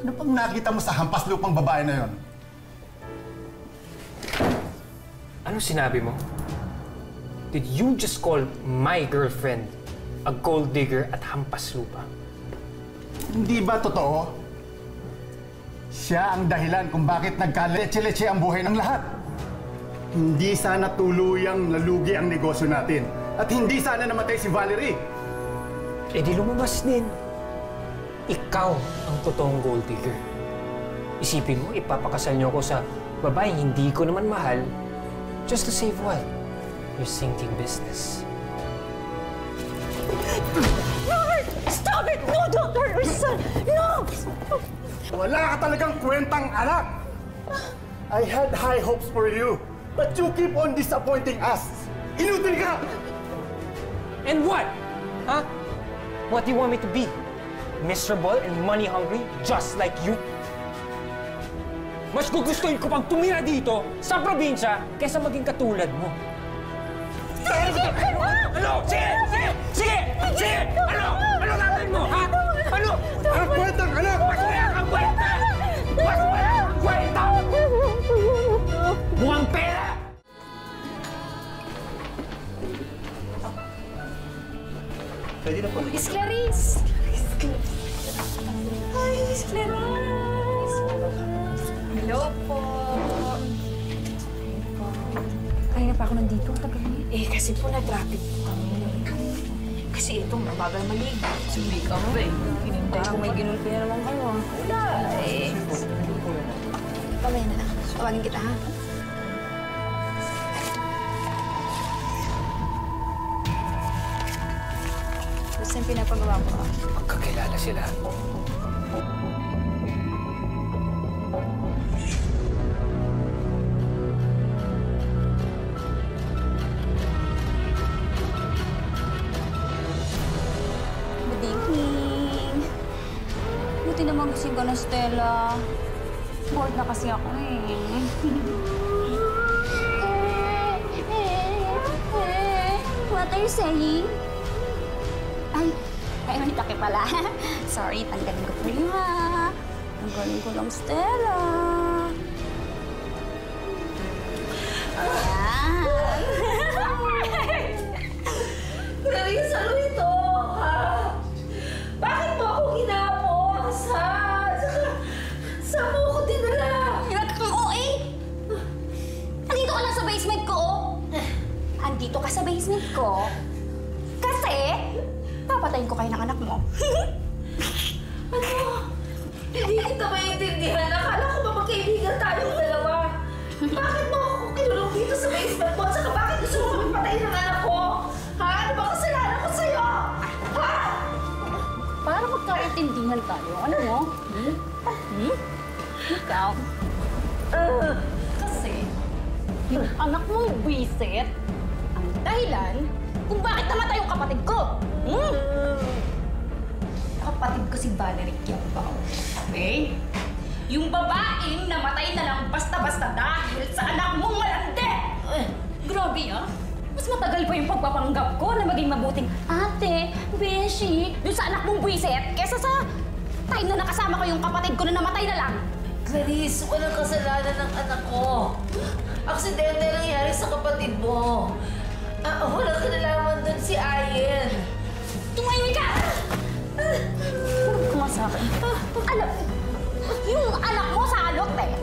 Ano pang nakita mo sa hampas lupang babae na yon? Ano sinabi mo? Did you just call my girlfriend a gold digger at hampas lupa? Hindi ba totoo? Siya ang dahilan kung bakit nagka-leche-leche ang buhay ng lahat. Hindi sana tuluyang nalugi ang negosyo natin. At hindi sana namatay si Valerie. Eh di lumabas din. Ikaw ang totoong gold digger. Isipin mo, ipapakasal niyo ako sa babaeng hindi ko naman mahal just to save what? Your sinking business. Lord! Stop it! No, don't hurt your son! No! Wala ka talagang kwentang anak! I had high hopes for you, but you keep on disappointing us. Inutil ka! And what? Huh? What do you want me to be? Miserable and money-hungry, just like you? Mas gugustuhin ko pang tumira dito sa probinsya kaysa maging katulad mo. Ano? Sige! Sige! Sige! Sige! Ano? Ano gagawin mo, ha? Ano? Ang kwentang anak! Mas wala kang kwenta! Mas wala kang kwenta! Buwang pera! Pwede na po. Miss Clarice! Hi, Miss Clarice! Hello po! Kaya na pa ako nandito, tagal niya. Eh, kasi po na-traffic po kami. Kasi itong mabagal malig. Sumi ka mo eh. Hinintay ko may ginulpi na naman kayo. Wala eh. Pamaya na lang. Tawagin kita ha. Gusto yung pinapagawa ko. Magkakilala sila. Good evening. Buti naman kasi ka na, Stella. Bored na kasi ako eh. What are you saying? Ay, manitake pala. Sorry, tanggalin ko po yun ha. Tanggalin ko lang, Stella. Ayan. Clarice, ano ito? Ha? Bakit mo ako ginapos, ha? Saan mo ako dinala? Hirap kang OA! Andito ka lang sa basement ko, oh! Andito ka sa basement ko kasi papatayin ko kayo ng anak mo. Ano? Hindi kita maintindihan. Akala ko ba magkaibigan tayong dalawa? Bakit mo ako kinulong dito sa basement mo? At saka bakit gusto mo kami patayin ng anak ko? Ha? Ano ba kasalanan ko sa'yo? Ha? Para magkaintindihan naman tayo. Ano mo? Ikaw? Kasi, yung anak mong buwisit, ang dahilan kung bakit namatay yung kapatid ko. Kapatid ko si Valerie Quiambao. Okay? Yung babaeng namatay na lang basta-basta dahil sa anak mong malandi! Grabe ah! Mas matagal pa yung pagpapanggap ko na maging mabuting ate, beshi, dun sa anak mong buwisit kesa sa time na nakasama ko yung kapatid ko na namatay na lang. Clarice, walang kasalanan ng anak ko. Aksidente nangyari sa kapatid mo. Walang kinalaman doon si Ayen. Tumayo ka! Huwag ka sa akin. Alam, yung anak mo salot eh.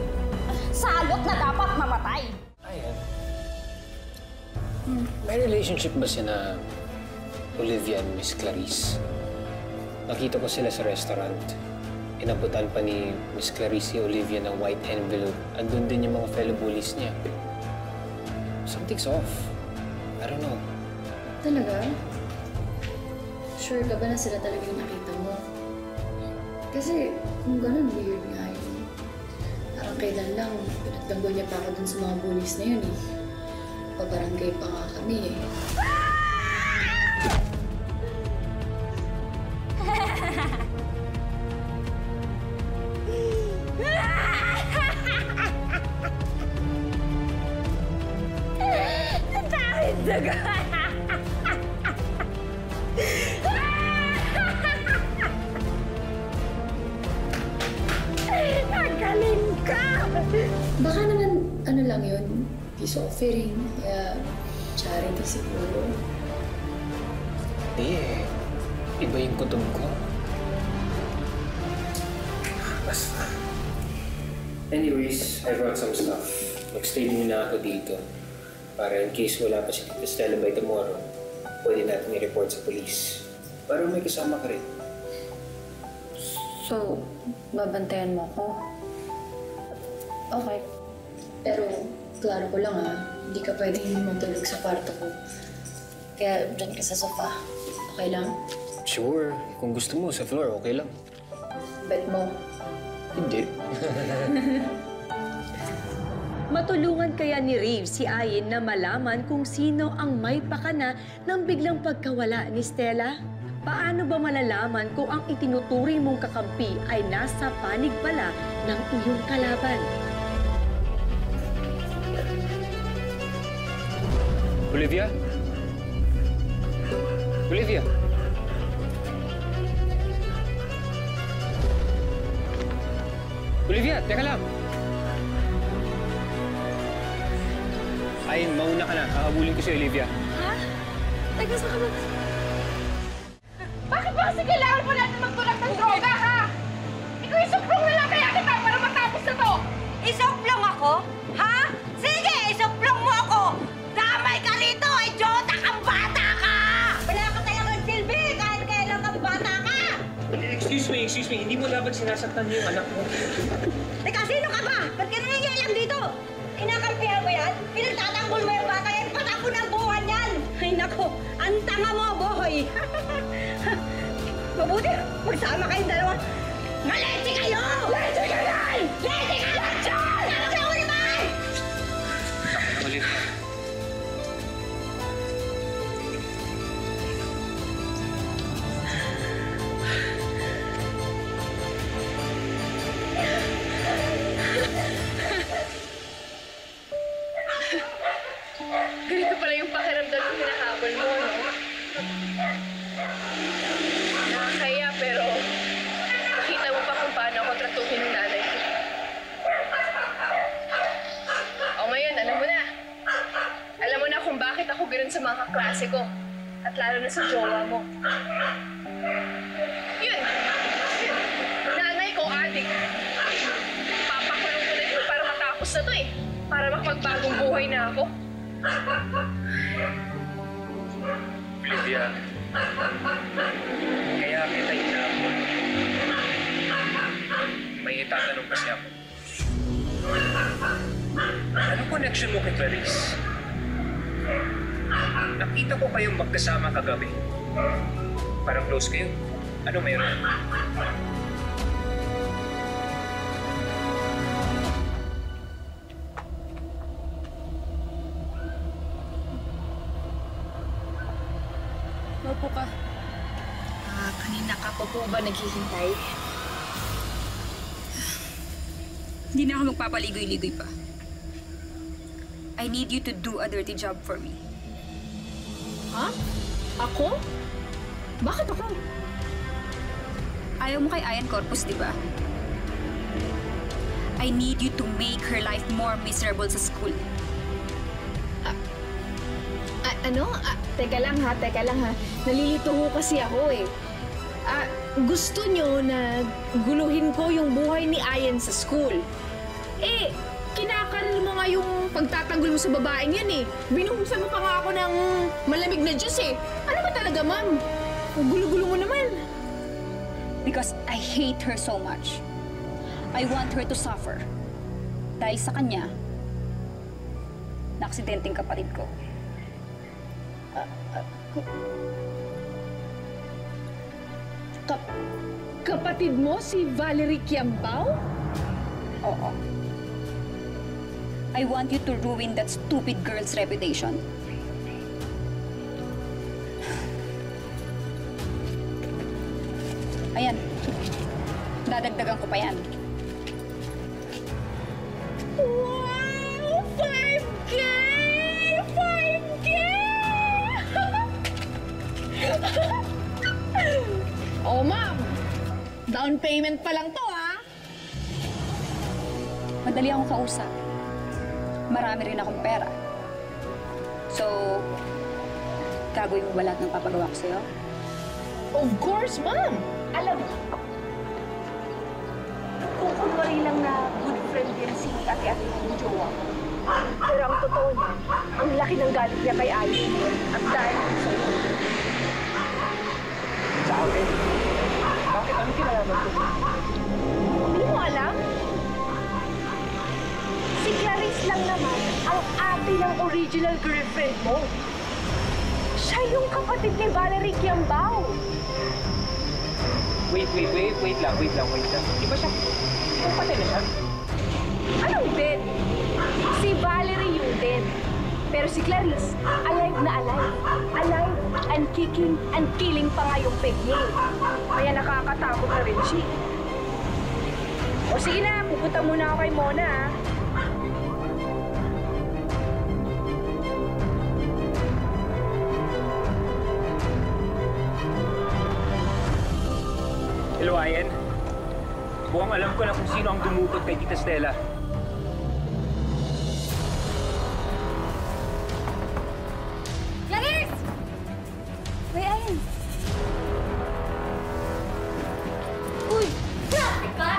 Salot na dapat mamatay. Ayan. May relationship ba sina Olivia and Miss Clarice? Nakita ko sila sa restaurant. Inabutan pa ni Miss Clarice si Olivia ng white envelope. Andun din yung mga fellow bullies niya. Something's off. I don't know. Talaga? Sure ka ba na sila talaga yung nakita mo? Kasi kung ganun, weird nga yun. Parang kailan lang, pinagtanggol niya pa ako dun sa mga bullies na yun eh. Pabarangay pa nga kami eh. Natakit daga! Nagaling ka! Baka naman, ano lang yun, peace offering, kaya charity siguro. Hindi eh. Iba yung kutob ko. Basta. Anyways, I brought some stuff. Mag-stay muna ako dito. Para in case wala pa si Tita Stella by tomorrow, pwede natin i-report sa police. Para may kasama ka rin. So, babantayan mo ako? Okay. Pero, klaro ko lang hindi ka pwedeng matulog sa kwarto ko. Kaya dyan ka sa sofa. Okay lang? Sure. Kung gusto mo, sa floor, okay lang. Bet mo? Hindi. Matulungan kaya ni Rave si Ayen na malaman kung sino ang may pakana ng biglang pagkawala ni Stella? Paano ba malalaman kung ang itinuturing mong kakampi ay nasa panig pala ng iyong kalaban? Olivia? Olivia? Olivia, teka lang. Ay, mauna ka na. Hahabulin ko si Olivia. Ha? Teka, saan ka ba? Bakit ba kasi kailangan mo natin magtulak ng droga, ha? Ikaw isuplong na lang kaya kita para matapos na to! Isuplong ako? Ha? Sige, isuplong mo ako! Damay ka rito! Ay, Jota, kang bata ka! Wala ka talagang silbi kahit kailan kang bata ka! Excuse me. Hindi mo dapat sinasaktan yung anak mo. Teka, sino ka ba? Ba't ka nangyayang dito? Inakampihan mo yan? Pinagtatanggol mo yung bata yan? Patako ng buwan yan! Ay, nako! Ang tanga mo, boy! Mabuti, magsama kayong dalawa. Malete kayo! Lete ka yan! Lete ka yan! Tama ka mo naman! Olivia. Ganito pala yung pakiramdam ko hinahabol mo, no? Nakakaya, pero nakita mo pa kung paano ako tratuhin ng nanay ko. O ngayon, alam mo na. Alam mo na kung bakit ako ganun sa mga kaklase ko. At lalo na sa jowa mo. Yun. Nanay ko, adik. Papakulong ko na yun para matapos na to eh. Para makapagbagong buhay na ako. Olivia, kaya kita inabot. May itatanong kasi ako. Anong connection mo kay Clarice? Nakita ko kayong magkasama kagabi. Parang close kayo. Ano meron? Kanina ka pa po ba naghihintay? Hindi na ako magpapaligoy-ligoy pa. I need you to do a dirty job for me. Ha? Ako? Bakit ako? Ayaw mo kay Ayan Corpus, di ba? I need you to make her life more miserable sa school. Teka lang ha. Nalilito ho kasi ako eh. Gusto nyo na guluhin ko yung buhay ni Ayan sa school. Eh, kinakaril mo nga yung pagtatanggol mo sa babaeng yan eh. Binuhusan mo pa nga ako ng malamig na juice eh. Ano ba talaga, ma'am? Gulo-gulo mo naman. Because I hate her so much. I want her to suffer. Dahil sa kanya, na-aksidenteng kapatid ko. Kapatid mo si Valerie Quiambao? Oo. I want you to ruin that stupid girl's reputation. Ayan. Dadagdagan ko pa yan. Wow! 5K! 5K! Oh, ma'am! Down payment pa lang to, ha? Madali akong kausap. Marami rin akong pera. So, gagawin mo ba lahat ng papagawa ko sa'yo? Of course, ma'am! Alam mo, kukunwari lang na good friend din si ate-ate ng jowa ko. Pero ang totoo niya, ang laki ng galit niya kay Ayan at dahil sa'yo. Sa akin? Bakit? Anong kinalaman ko? Hindi mo alam? Si Clarice lang naman ang ate ng original girlfriend mo. Siya yung kapatid ni Valerie Quiambao. Wait lang. Di ba siya? Kung patay na siya? Anong dead? Si Valerie yung dead. Pero si Clarice, alive na alive. Alive and kicking and killing pa nga yung peg niya. Kaya nakakatakot na rin siya. O sige na, pupunta muna ako kay Mona, ha? Hello, Ayan. Mukhang alam ko na kung sino ang dumukot kay Tita Stella. Clarice! Uy, Ayan. Uy! Traffic ka!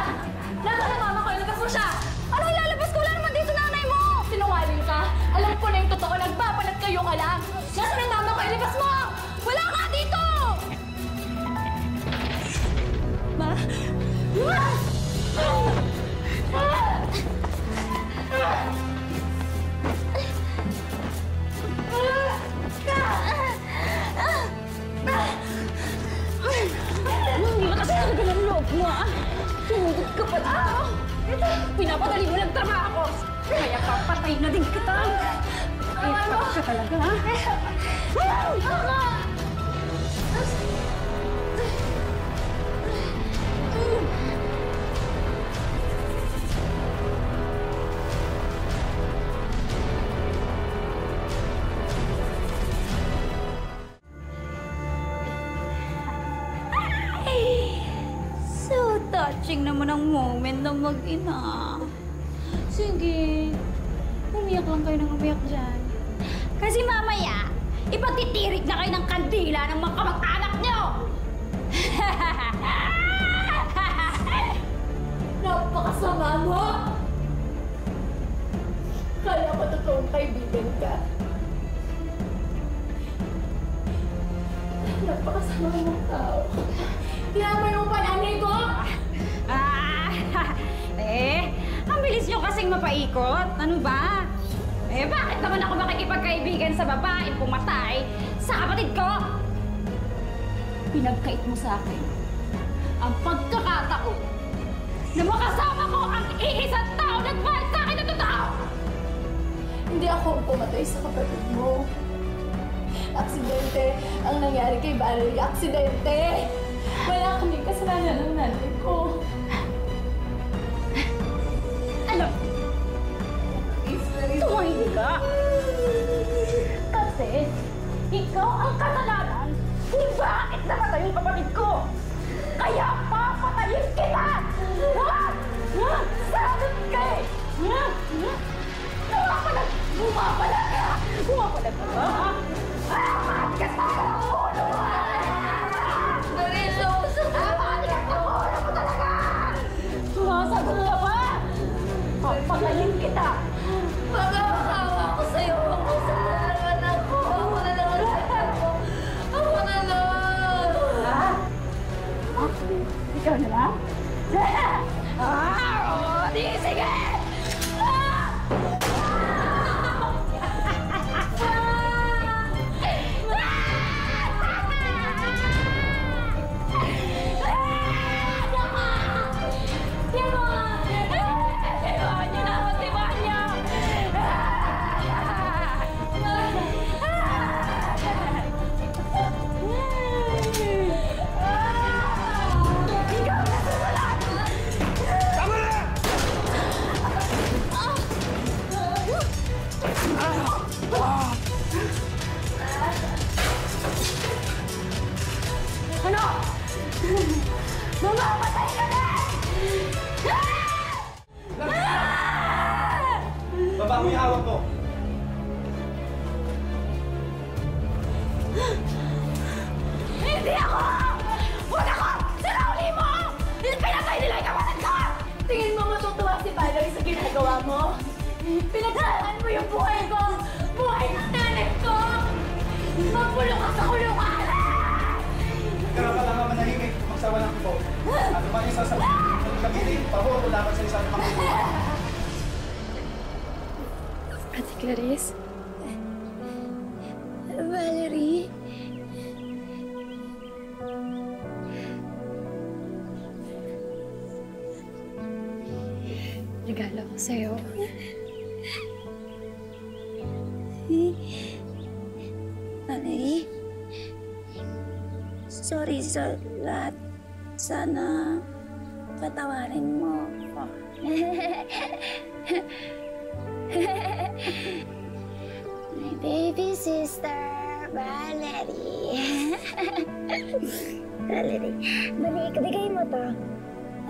Nasa na mama ko, ilabas mo siya! Ano ilalabas ko? Wala naman dito nanay mo! Sinungaling ka! Alam ko na yung totoo, nagpapalat kayo ka lang! Nasa na mama ko, ilabas mo! Wala ka dito! Ma? Lakas na talaga ng loob mo, ah! Sumugot ka pa na! Pinapadali mo lang trabaho! Kaya papatay na din kita! Ipak ka talaga, ha? So touching naman ang moment ng mag-ina. Sige, umiyak lang kayo ng umiyak dyan. Kasi mamaya, ipagtitirik na kayo ng kandila ng mga kamag-anak nyo! Napakasama mo! Kala ko totoong kaibigan ka. Napakasama mong tao. Tinamay mo pa nanay ko? Ang bilis nyo kasing mapaikot. Ano ba? Bakit naman ako makikipagkaibigan sa babaeng pumatay sa kapatid ko? Pinagkait mo sa akin ang pagkakataon na makasama ko ang iisang tao na nagmahal sa akin na totoo! Hindi ako ang pumatay sa kapatid mo. Aksidente ang nangyari kay Valerie. Aksidente! Wala kaming kasalanan ng nanay ko. Ano? Tumahimik ka. Kasi ikaw ang kasalanan kung bakit namatay yung kapatid ko. Kaya papatayin kita! Sagot ka eh! Bumapalag ka! Bumapalag ka ba? Matigas na ka ng ulo mo! Doritos! Matigas na ulo mo talaga! Sumasagot ka ba? Papatayin kita! Magkakawa ko sa'yo! Ako sa naman ako! Ako na naman ako! Ako na lang! Ha? Ikaw na lang? Di sige! Ano? Mamamatay ka na! Baba mo yung hawak mo. Hindi ako! Huwag ako! Sinauli mo! Pinatay nila yung kapatid ko! Tingin mo matutuwa si Valerie sa ginagawa mo? Pinagsalaan mo yung buhay ko! Buhay ng nanay ko! Magpulong ka sa kulungan! Karapat ang manahimik, magsawa ng po. At naman isa sa kapitin, pabor laban sa isang pangkulang. Ate Clarice? Valerie? Regalo ko sa'yo. Valerie? Sorry sa lahat. Sana patawarin mo ako. My baby sister, Valerie. Valerie, Manika, bigay mo to.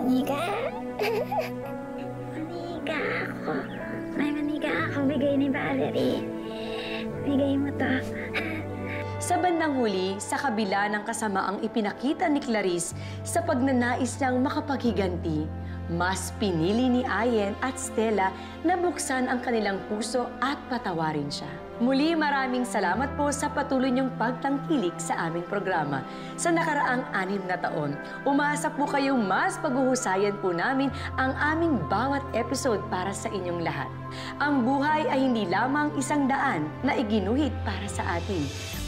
Manika? Manika ako. May manika ako, bigay ni Valerie. Bigay mo to. Sa bandang huli, sa kabila ng kasamaang ipinakita ni Clarice sa pagnanais niyang makapaghiganti, mas pinili ni Ayen at Stella na buksan ang kanilang puso at patawarin siya. Muli, maraming salamat po sa patuloy niyong pagtangkilik sa aming programa sa nakaraang 6 na taon. Umaasa po kayong mas paghuhusayan po namin ang aming bawat episode para sa inyong lahat. Ang buhay ay hindi lamang isang daan na iginuhit para sa atin.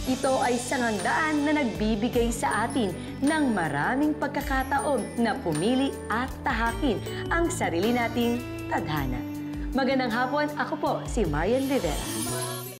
Ito ay sangandaan na nagbibigay sa atin ng maraming pagkakataon na pumili at tahakin ang sarili nating tadhana. Magandang hapon, ako po si Marian Rivera.